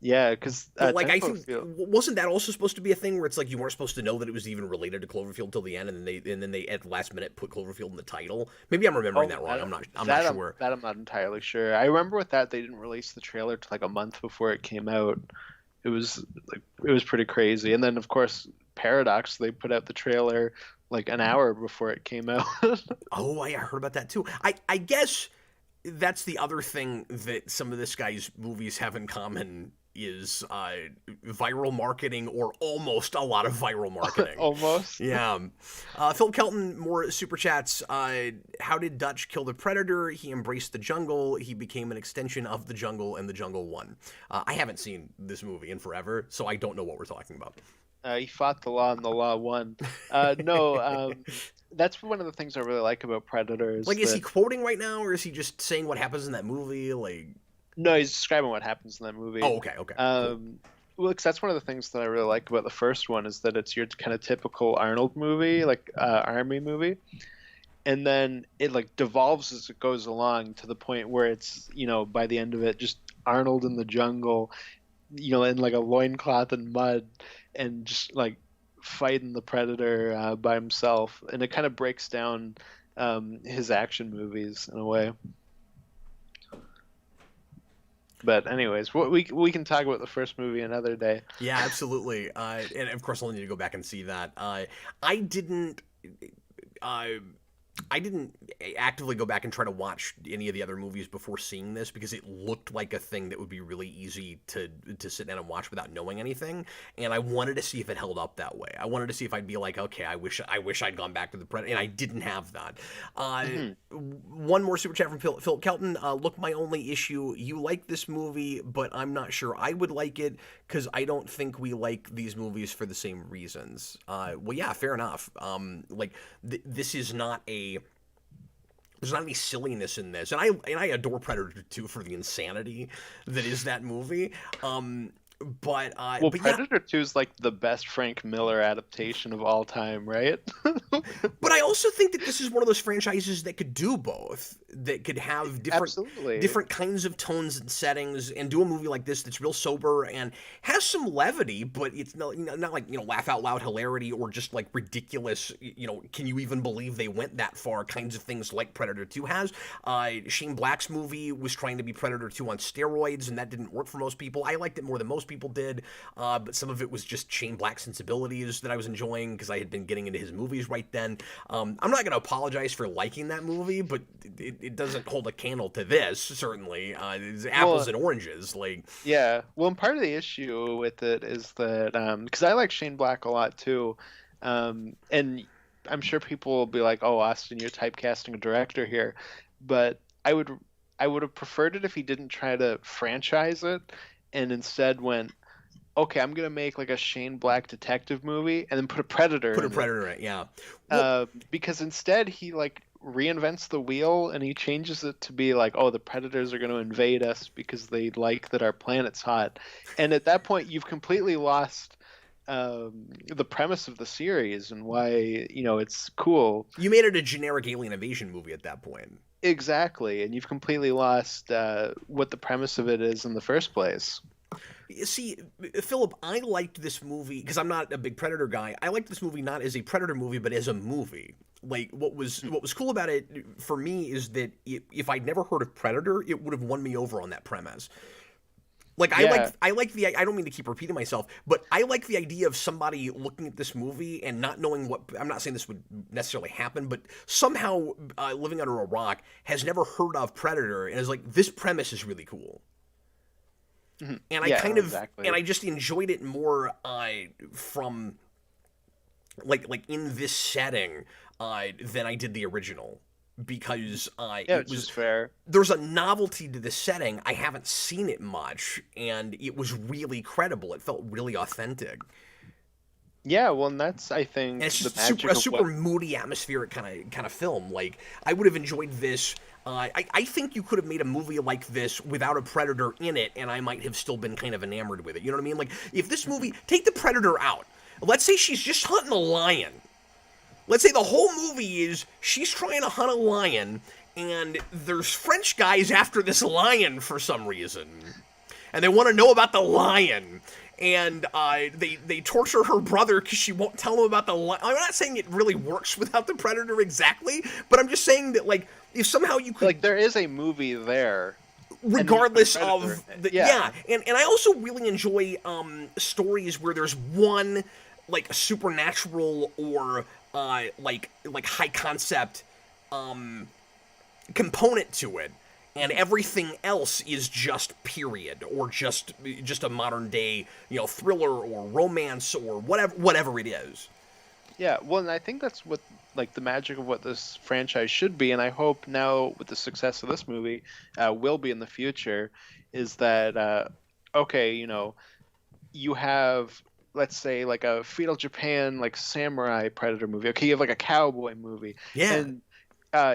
Yeah, because But, like, 10 I think, Cloverfield. wasn't that also supposed to be a thing where it's like you weren't supposed to know that it was even related to Cloverfield till the end, and then they at the last minute put Cloverfield in the title? Maybe I'm remembering Oh, that wrong. I'm not that sure. I'm not entirely sure. I remember with that they didn't release the trailer till like a month before it came out. It was pretty crazy. And then of course Paradox, they put out the trailer like an hour before it came out. Oh, I heard about that too. I guess that's the other thing that some of this guy's movies have in common is viral marketing, or almost a lot of viral marketing. Almost. Yeah. Phil Kelton, more super chats. How did Dutch kill the predator? He embraced the jungle. He became an extension of the jungle, and the jungle won. I haven't seen this movie in forever, so I don't know what we're talking about. He fought the law and the law won. No, that's one of the things I really like about Predator is Like, is he that quoting right now, or is he just saying what happens in that movie? Like, no, he's describing what happens in that movie. oh, okay, cool. Well, 'cause that's one of the things that I really like about the first one is that it's your kind of typical Arnold movie, like army movie, and then it like devolves as it goes along to the point where it's by the end of it just Arnold in the jungle, in like a loincloth and mud, and just like fighting the predator by himself, and it kind of breaks down his action movies in a way. But anyways, we can talk about the first movie another day. Yeah, absolutely. And of course, I'll need to go back and see that. I didn't. Uh, I didn't actively go back and try to watch any of the other movies before seeing this, because it looked like a thing that would be really easy to sit down and watch without knowing anything, and I wanted to see if it held up that way. I wanted to see if I'd be like, okay, I wish I'd gone back to the Predator, and I didn't have that. Hmm. One more super chat from Philip Kelton. Look, my only issue: you like this movie, but I'm not sure I would like it, because I don't think we like these movies for the same reasons. Well, yeah, fair enough. Like, this is not a there's not any silliness in this, and I adore Predator 2 for the insanity that is that movie. Well, But yeah, Predator 2 is like the best Frank Miller adaptation of all time, right? but I also think that this is one of those franchises that could do both. that could have Absolutely. different kinds of tones and settings, and do a movie like this that's real sober and has some levity, but it's not like laugh out loud hilarity or just like ridiculous. Can you even believe they went that far? Kinds of things like Predator 2 has. Shane Black's movie was trying to be Predator 2 on steroids, and that didn't work for most people. I liked it more than most people did, but some of it was just Shane Black sensibilities that I was enjoying because I had been getting into his movies right then. I'm not going to apologize for liking that movie, but it doesn't hold a candle to this, certainly. It's apples Well, and oranges. Like, yeah. Well, and part of the issue with it is that because I like Shane Black a lot too, and I'm sure people will be like, "Oh, Austin, you're typecasting a director here," but I would have preferred it if he didn't try to franchise it and instead went, "Okay, I'm gonna make like a Shane Black detective movie and then put a Predator put a in it." Predator in it, yeah. Well, Because instead he like reinvents the wheel and he changes it to be like, oh, the predators are going to invade us because they like that our planet's hot, and at that point you've completely lost the premise of the series and why it's cool. you made it a generic alien invasion movie at that point. Exactly, and you've completely lost what the premise of it is in the first place. See, Philip, I liked this movie because I'm not a big Predator guy. I liked this movie not as a Predator movie, but as a movie. Like what was cool about it for me is that if I'd never heard of Predator, it would have won me over on that premise. Like Yeah. I like the I don't mean to keep repeating myself, but I like the idea of somebody looking at this movie and not knowing what I'm not saying this would necessarily happen, but somehow living under a rock has never heard of Predator and is like this premise is really cool. Mhm. And I Yeah, kind no, of and exactly. I just enjoyed it more from like in this setting than I did the original because Yeah, it which was is fair. there's a novelty to the setting. I haven't seen it much, and it was really credible. It felt really authentic. Yeah, well, and that's, I And think, it's the just super a magic of super what. moody, atmospheric kind of film. Like I would have enjoyed this. I think you could have made a movie like this without a predator in it, and I might have still been kind of enamored with it. You know what I mean? Like if this movie take the predator out, let's say she's just hunting a lion. Let's say the whole movie is she's trying to hunt a lion, and there's French guys after this lion for some reason, and they want to know about the lion. And they torture her brother because she won't tell them about the lion. I'm not saying it really works without the predator exactly, but I'm just saying that like if somehow you could Like, there is a movie there, and then you put a regardless predator of in it. the yeah, Yeah. and I also really enjoy stories where there's one like supernatural or like high concept component to it, and Mhm. everything else is just period or just a modern day thriller or romance or whatever it is. Yeah, well, and I think that's what like the magic of what this franchise should be, and I hope now with the success of this movie, will be in the future, is that okay, you have, let's say, like a feudal Japan like samurai predator movie. Okay, you have like a cowboy movie, Yeah. and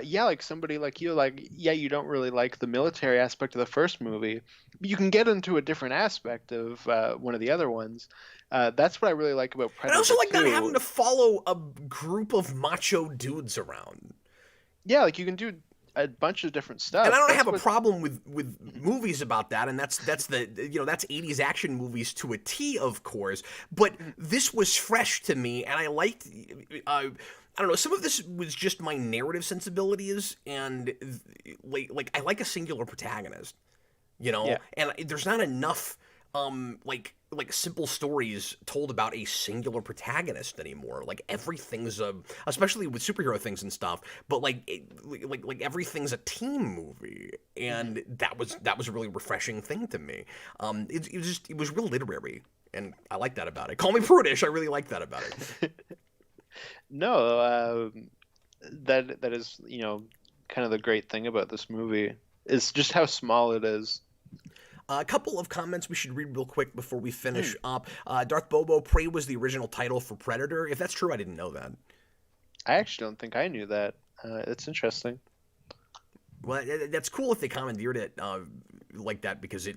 yeah, like somebody like you, like, yeah, you don't really like the military aspect of the first movie, but you can get into a different aspect of one of the other ones. That's what I really like about And I also Predator like not having 2. to follow a group of macho dudes around. Yeah, like you can do a bunch of different And I stuff. don't have That's a what. problem with movies about that, and that's the that's 80s action movies to a T, of course. But this was fresh to me, and I liked. I don't know. Some of this was just my narrative sensibilities, and like I like a singular protagonist, Yeah. and there's not enough like simple stories told about a singular protagonist anymore. Like everything's especially with superhero things and stuff, but like everything's a team movie, Mhm. and that was a really refreshing thing to me. It was real literary, and I like that about it. Call me prudish, I really like that about it. No, that is, kind of the great thing about this movie is just how small it is. A couple of comments we should read real quick before we Hmm. finish up. Darth Bobo, Prey was the original title for Predator. If that's true, I didn't know that. I actually don't think I knew that. It's interesting. Well, that's cool if they commandeered it like that because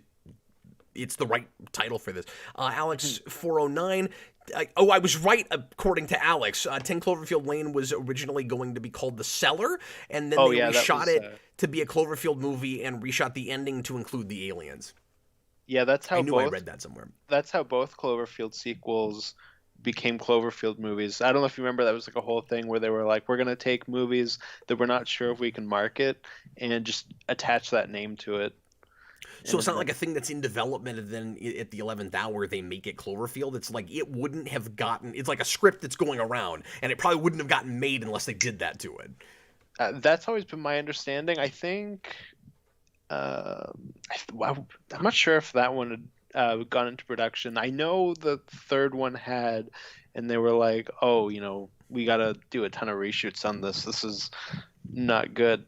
it's the right title for this. Alex 409. I was right according to Alex. 10 Cloverfield Lane was originally going to be called The Cellar, and then Oh they yeah, that reshot was it to be a Cloverfield movie and reshot the ending to include the aliens. yeah, I knew I read that somewhere. that's how both Cloverfield sequels became Cloverfield movies. I don't know if you remember that was like a whole thing where they were like, we're gonna take movies that we're not sure if we can market and just attach that name to it. So it's And not like a thing that's in development and then at the 11th hour they make it Cloverfield. It's like it wouldn't have gotten. It's like a script that's going around, and it probably wouldn't have gotten made unless they did that to it. that's always been my understanding. I think I'm not sure if that one had gone into production. I know the third one had, and they were like, "Oh, we got to do a ton of reshoots on this. This is not good."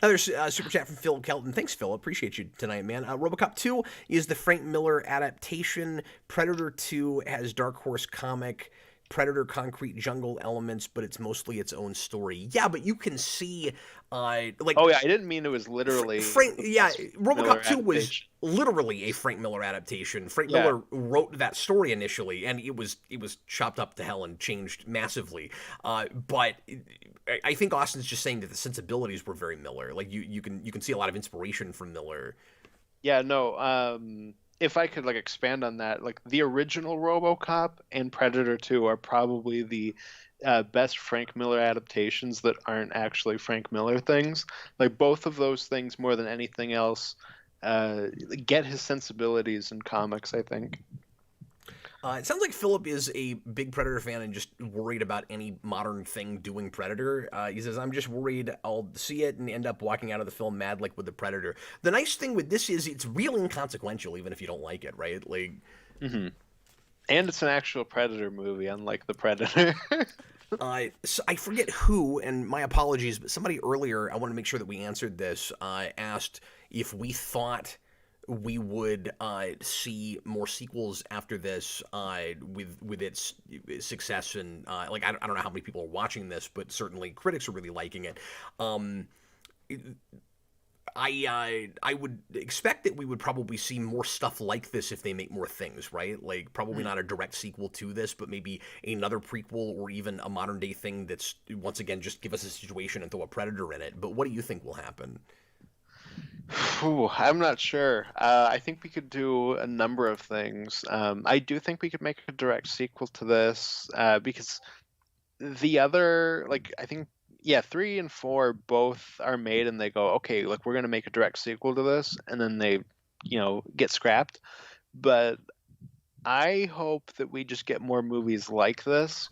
Another super chat from Phil Kelton. Thanks, Phil. Appreciate you tonight, man. RoboCop 2 is the Frank Miller adaptation. Predator 2 has Dark Horse comic. Predator concrete jungle elements, but it's mostly its own story. Yeah, but you can see, like Oh yeah, I didn't mean it was literally Frank, the yeah, best Miller RoboCop 2 was adaptation. literally a Frank Miller adaptation. Frank Yeah, Miller wrote that story initially, and it was chopped up to hell and changed massively. But I think Austin's just saying that the sensibilities were very Miller. Like you can see a lot of inspiration from Miller. yeah, no. If I could like expand on that, like the original RoboCop and Predator 2 are probably the best Frank Miller adaptations that aren't actually Frank Miller things. Like both of those things, more than anything else, get his sensibilities in comics, I think. It sounds like Philip is a big Predator fan and just worried about any modern thing doing Predator. He says, I'm just worried I'll see it and end up walking out of the film mad like with the Predator. The nice thing with this is it's real inconsequential, even if you don't like it, right? Like, Hmm. And it's an actual Predator movie, unlike the Predator. so I forget who, and my apologies, but somebody earlier, I want to make sure that we answered this, asked if we thought we would see more sequels after this with its success and like I don't know how many people are watching this, but certainly critics are really liking it. Um, I would expect that we would probably see more stuff like this if they make more things, right? Like probably not a direct sequel to this, but maybe another prequel or even a modern day thing that's once again just give us a situation and throw a predator in it. But what do you think will happen? Ooh, I'm not sure. I think we could do a number of things. I do think we could make a direct sequel to this because the other, like, I think, yeah, 3 and 4 both are made and they go, okay, look, we're going to make a direct sequel to this, and then they, get scrapped. But I hope that we just get more movies like this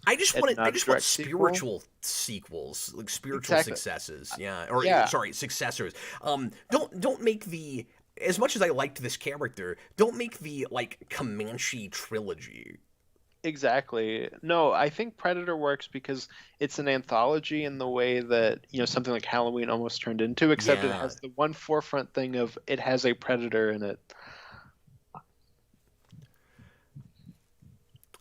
and I not a just want direct sequel. spiritual sequels, like spiritual Exactly. successes. Yeah, or Yeah, sorry, successors. Don't make the as much as I liked this character, don't make the like Comanche trilogy. exactly. No, I think Predator works because it's an anthology in the way that, something like Halloween almost turned into, except it Yeah, has the one forefront thing of it has a predator in it.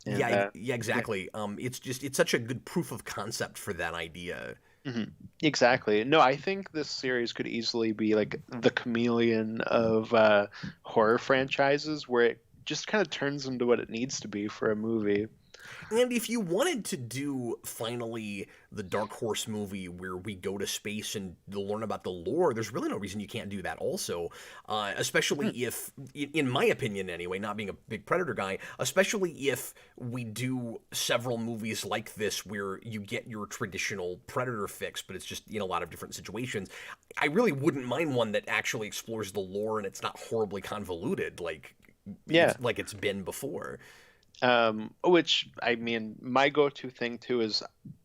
And yeah, yeah. exactly. It's such a good proof of concept for that idea. Mhm. Exactly. No, I think this series could easily be like the chameleon of horror franchises where it just kind of turns into what it needs to be for a movie. And if you wanted to do finally the Dark Horse movie where we go to space and learn about the lore, there's really no reason you can't do that also. Especially Mhm. if, in my opinion anyway, not being a big Predator guy, especially if we do several movies like this where you get your traditional Predator fix, but it's just in a lot of different situations. I really wouldn't mind one that actually explores the lore and it's not horribly convoluted Yeah. like it's been before. Which I mean, my go-to thing too is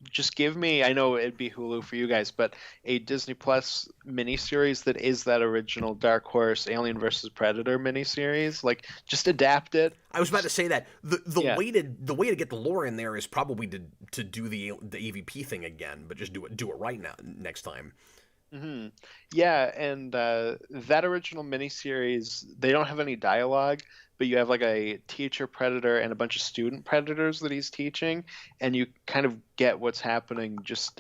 just give me, I know it'd be Hulu for you guys, but a Disney Plus miniseries that is that original Dark Horse Alien versus Predator miniseries. Like, just adapt it. I was about to Just, say that yeah. the way to get the lore in there is probably to do the AVP thing again, but just do it right now next time. Hmm. Yeah, and that original miniseries, they don't have any dialogue, but you have like a teacher predator and a bunch of student predators that he's teaching, and you kind of get what's happening just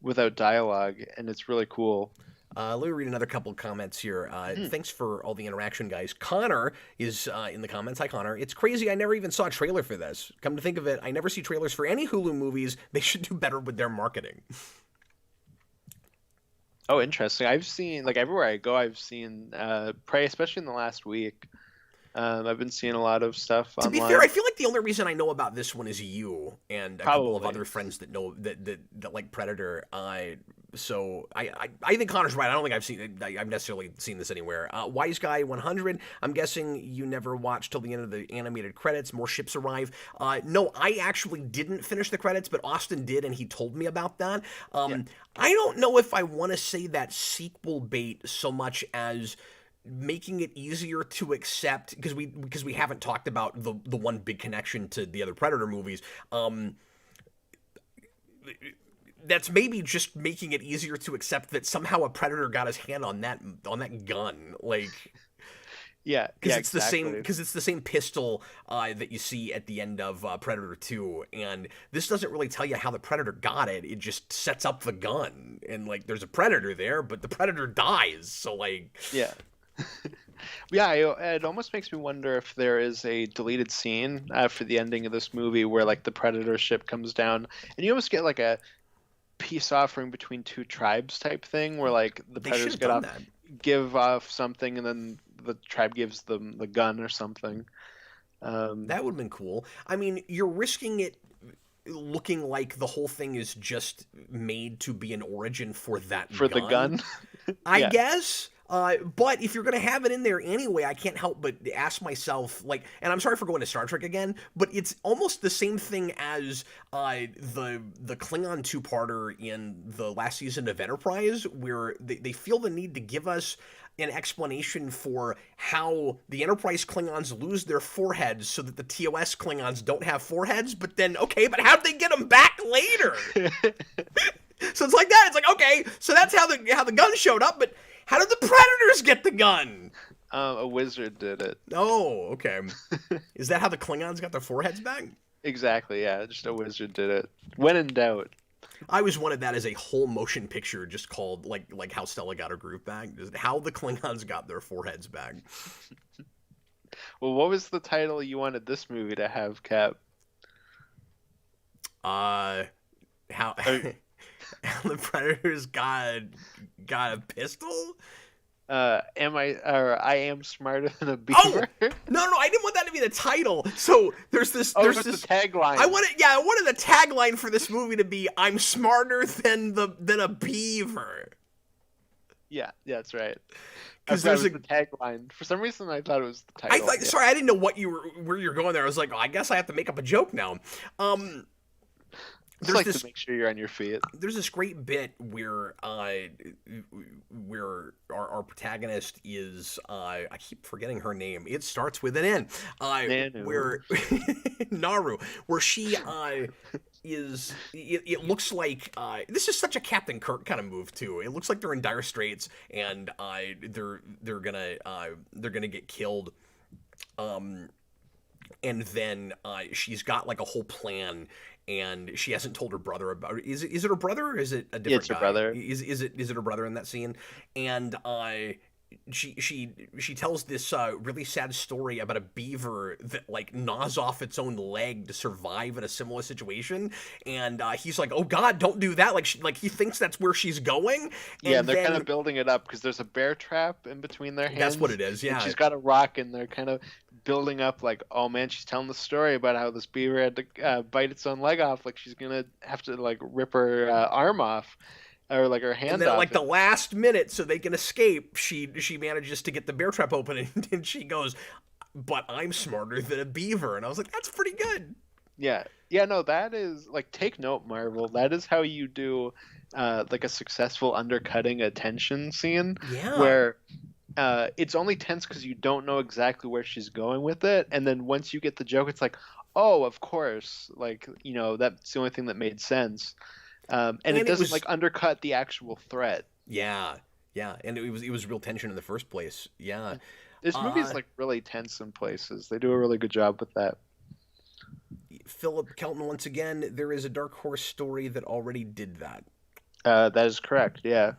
without dialogue, and it's really cool. Let me read another couple of comments here. Mhm. Thanks for all the interaction, guys. Connor is in the comments. Hi, Connor. It's crazy. I never even saw a trailer for this. Come to think of it, I never see trailers for any Hulu movies. They should do better with their marketing. Oh, interesting. I've seen like everywhere I go, I've seen Prey, especially in the last week. I've been seeing a lot of stuff To be fair, online. I feel like the only reason I know about this one is you and a couple of Probably. other friends that know that like Predator. I think Connor's right. I don't think I've necessarily seen this anywhere. Wise Guy 100. I'm guessing you never watched till the end of the animated credits. More ships arrive. No, I actually didn't finish the credits, but Austin did, and he told me about that. Yeah. I don't know if I want to say that sequel bait so much as making it easier to accept because we haven't talked about the one big connection to the other Predator movies. That's maybe just making it easier to accept that somehow a Predator got his hand on that gun, like Yeah, because yeah, it's the same exactly. pistol that you see at the end of Predator 2, and this doesn't really tell you how the Predator got it. It just sets up the gun, and like there's a Predator there, but the Predator dies, so like Yeah. Yeah, it almost makes me wonder if there is a deleted scene for the ending of this movie where like the Predator ship comes down and you almost get like a peace offering between two tribes type thing where like the they should Predators have get done off that. give off something and then the tribe gives them the gun or something. That would have been cool. I mean, you're risking it looking like the whole thing is just made to be an origin for that For the gun, gun. I Yeah. guess. But if you're gonna have it in there anyway, I can't help but ask myself, like, and I'm sorry for going to Star Trek again, but it's almost the same thing as the Klingon two-parter in the last season of Enterprise, where they feel the need to give us an explanation for how the Enterprise Klingons lose their foreheads so that the TOS Klingons don't have foreheads, but then, okay, but how'd they get them back later? So it's like that. It's like, okay, so that's how the gun showed up, but how did the Predators get the gun? A wizard did it. Oh, okay. Is that how the Klingons got their foreheads back? Exactly, yeah. Just a wizard did it. When in doubt. I always wanted that as a whole motion picture, just called like how Stella got her groove back. Just how the Klingons got their foreheads back. Well, what was the title you wanted this movie to have, Cap? Uh, how Uh, how the Predators got a pistol? am I or I am smarter than a Oh, beaver? no, no, I didn't want that to be the title. So there's this, Oh, there's that's the this. I tagline. wanted, yeah, I wanted the tagline for this movie to be "I'm smarter than a beaver," Yeah, yeah, that's right. I because forgot it there's was a. the tagline. For some reason, I thought it was the I title. thought, Yeah, sorry, I didn't know where you're going there. I was like, oh, I guess I have to make up a joke now. Um, just there's like to this make sure you're on your feet. there's this great bit where our protagonist is I keep forgetting her name. It starts with an N. Nanu. Where Naru, where she it looks like this is such a Captain Kirk kind of move too. It looks like they're in dire straits and they're gonna get killed. Um, and then she's got like a whole plan and she hasn't told her brother about it. Is it her brother or is it a Yeah, different it's your guy? brother. Is it her brother in that scene? And she tells this really sad story about a beaver that like gnaws off its own leg to survive in a similar situation, and he's like, "Oh God, don't do that!" Like he thinks that's where she's going, Yeah, and and they're kind then of building it up because there's a bear trap in between their that's what hands, it is. and Yeah, she's got a rock, and they're kind of building up like, oh man, she's telling the story about how this beaver had to bite its own leg off, like she's gonna have to like rip her arm off or like her and hand then at off. like the last minute, so they can escape, she manages to get the bear trap open, and she goes, "But I'm smarter than a beaver," and I was like, "That's pretty good." Yeah. Yeah, no, that is like take note, Marvel. That is how you do like a successful undercutting a tension scene Yeah, where it's only tense because you don't know exactly where she's going with it, and then once you get the joke, it's like, oh, of course, like that's the only thing that made sense, and it and it doesn't was like undercut the actual threat. yeah, yeah, and it was real tension in the first place. Yeah, This movie's uh, like really tense in places. They do a really good job with that. Philip Kelton once again. There is a Dark Horse story that already did that. That is correct. Yeah.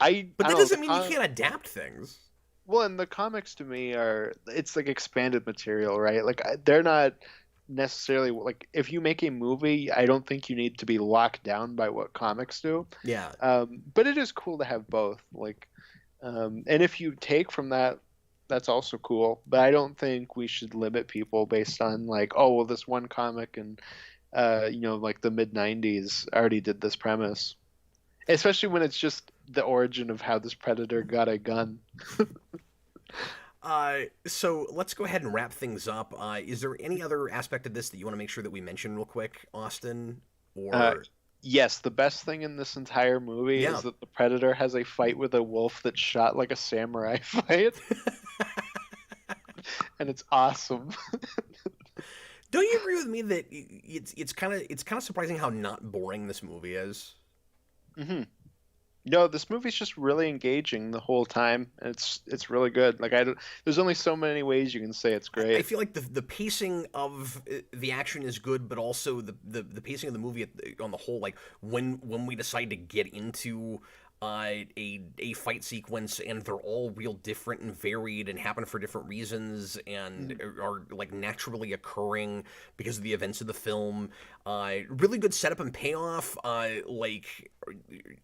But I that don't know doesn't mean you can't adapt things. well, and the comics to me are it's like expanded material, right? Like they're not necessarily like if you make a movie, I don't think you need to be locked down by what comics do. Yeah. But it is cool to have both. Like, and if you take from that, that's also cool. But I don't think we should limit people based on like, oh, well, this one comic and like the mid '90s already did this premise. Especially when it's just the origin of how this predator got a gun. So let's go ahead and wrap things up. Is there any other aspect of this that you want to make sure that we mention real quick, Austin? Uh, Or yes, the best thing in this entire movie yeah. is that the predator has a fight with a wolf that's shot like a samurai fight, and it's awesome. Don't you agree with me that it's kind of surprising how not boring this movie is? hmm No, this movie's just really engaging the whole time, and it's really good. Like I don't, there's only so many ways you can say it's I great. feel like the pacing of the action is good, but also the pacing of the movie on the whole, like when we decide to get into a fight sequence and they're all real different and varied and happen for different reasons and Mhm. are like naturally occurring because of the events of the film. Really good setup and payoff. Like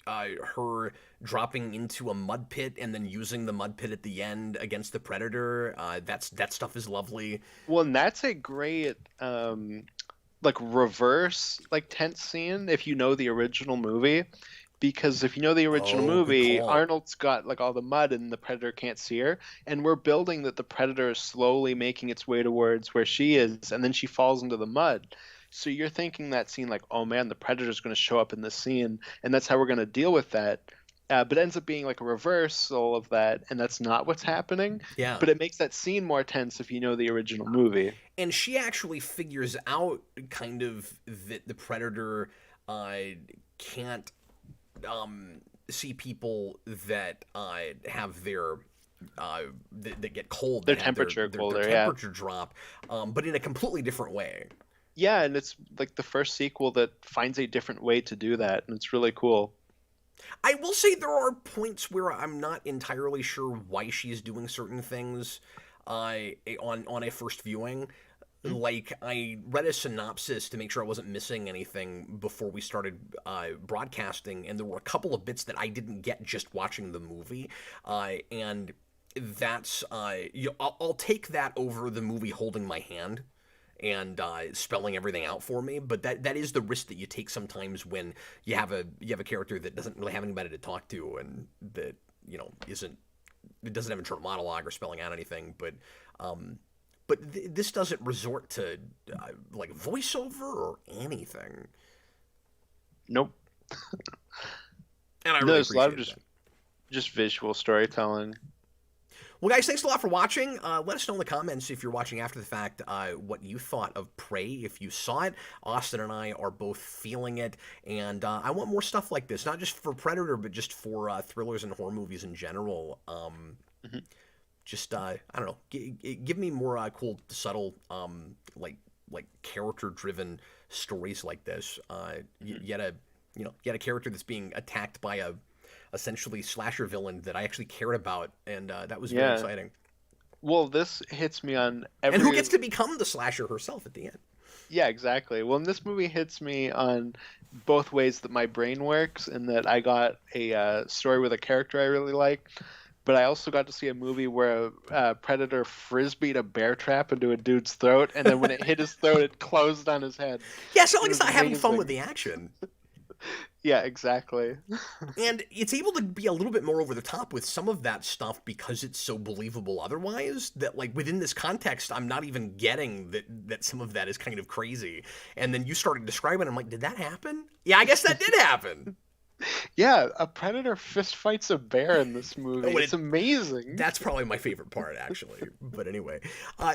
her dropping into a mud pit and then using the mud pit at the end against the predator. That stuff is lovely. Well, and that's a great like reverse like tense scene if you know the original movie. Because if you know the original Oh, good movie, call. Arnold's got like all the mud and the predator can't see her, and we're building that the predator is slowly making its way towards where she is, and then she falls into the mud. So you're thinking that scene like, oh man, the predator's going to show up in this scene, and that's how we're going to deal with that. But it ends up being like a reversal of that, and that's not what's happening. Yeah. But it makes that scene more tense if you know the original movie. And she actually figures out kind of that the predator uh, can't see people that have their that get cold, Their that have temperature their colder, yeah. temperature drop, but in a completely different way. Yeah, and it's like the first sequel that finds a different way to do that, and it's really cool. I will say there are points where I'm not entirely sure why she's doing certain things on a first viewing. Like I read a synopsis to make sure I wasn't missing anything before we started broadcasting, and there were a couple of bits that I didn't get just watching the movie, and that's I'll take that over the movie holding my hand and spelling everything out for me. But that is the risk that you take sometimes when you have a character that doesn't really have anybody to talk to and that isn't it doesn't have a internal monologue or spelling out anything. But this doesn't resort to like voiceover or anything, Nope. and I No, really there's a lot of appreciate that. just visual storytelling. Well, guys, thanks a lot for watching. Let us know in the comments if you're watching after the fact what you thought of Prey, if you saw it. Austin and I are both feeling it, and I want more stuff like this, not just for Predator, but just for thrillers and horror movies in general. Mhm. Just I don't know, give me more cool, subtle, like character-driven stories like this. Mhm. You had a character that's being attacked by a essentially slasher villain that I actually cared about, and that was very Yeah. exciting. Well, this hits me on And who every. gets to become the slasher herself at the end? Yeah, exactly. Well, and this movie hits me on both ways that my brain works, and that I got a story with a character I really like, but I also got to see a movie where a predator frisbeed a bear trap into a dude's throat, and then when it hit his throat, it closed on his head. Yeah, so like It it's was not having fun with amazing. the action. Yeah, exactly. And it's able to be a little bit more over the top with some of that stuff because it's so believable otherwise that like within this context I'm not even getting that some of that is kind of crazy. And then you started describing it, I'm like, did that happen? Yeah, I guess that did happen. Yeah, a predator fist fights a bear in this movie. When It's it amazing. That's probably my favorite part, actually. But anyway,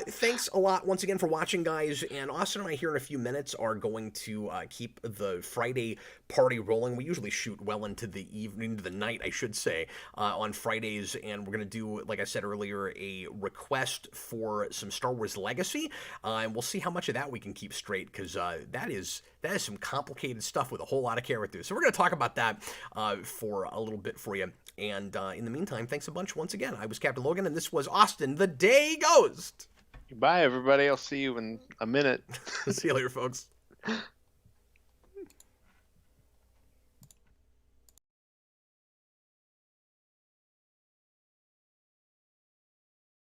thanks a lot once again for watching, guys. And Austin and I here in a few minutes are going to keep the Friday party rolling. We usually shoot well into the evening, into the night, I should say, on Fridays, and we're gonna do, like I said earlier, a request for some Star Wars Legacy, and we'll see how much of that we can keep straight, because that is some complicated stuff with a whole lot of characters. So we're gonna talk about that for a little bit for you. And in the meantime, thanks a bunch once again. I was Captain Logan, and this was Austin the Day Ghost. Bye, everybody. I'll see you in a minute. See you later, folks.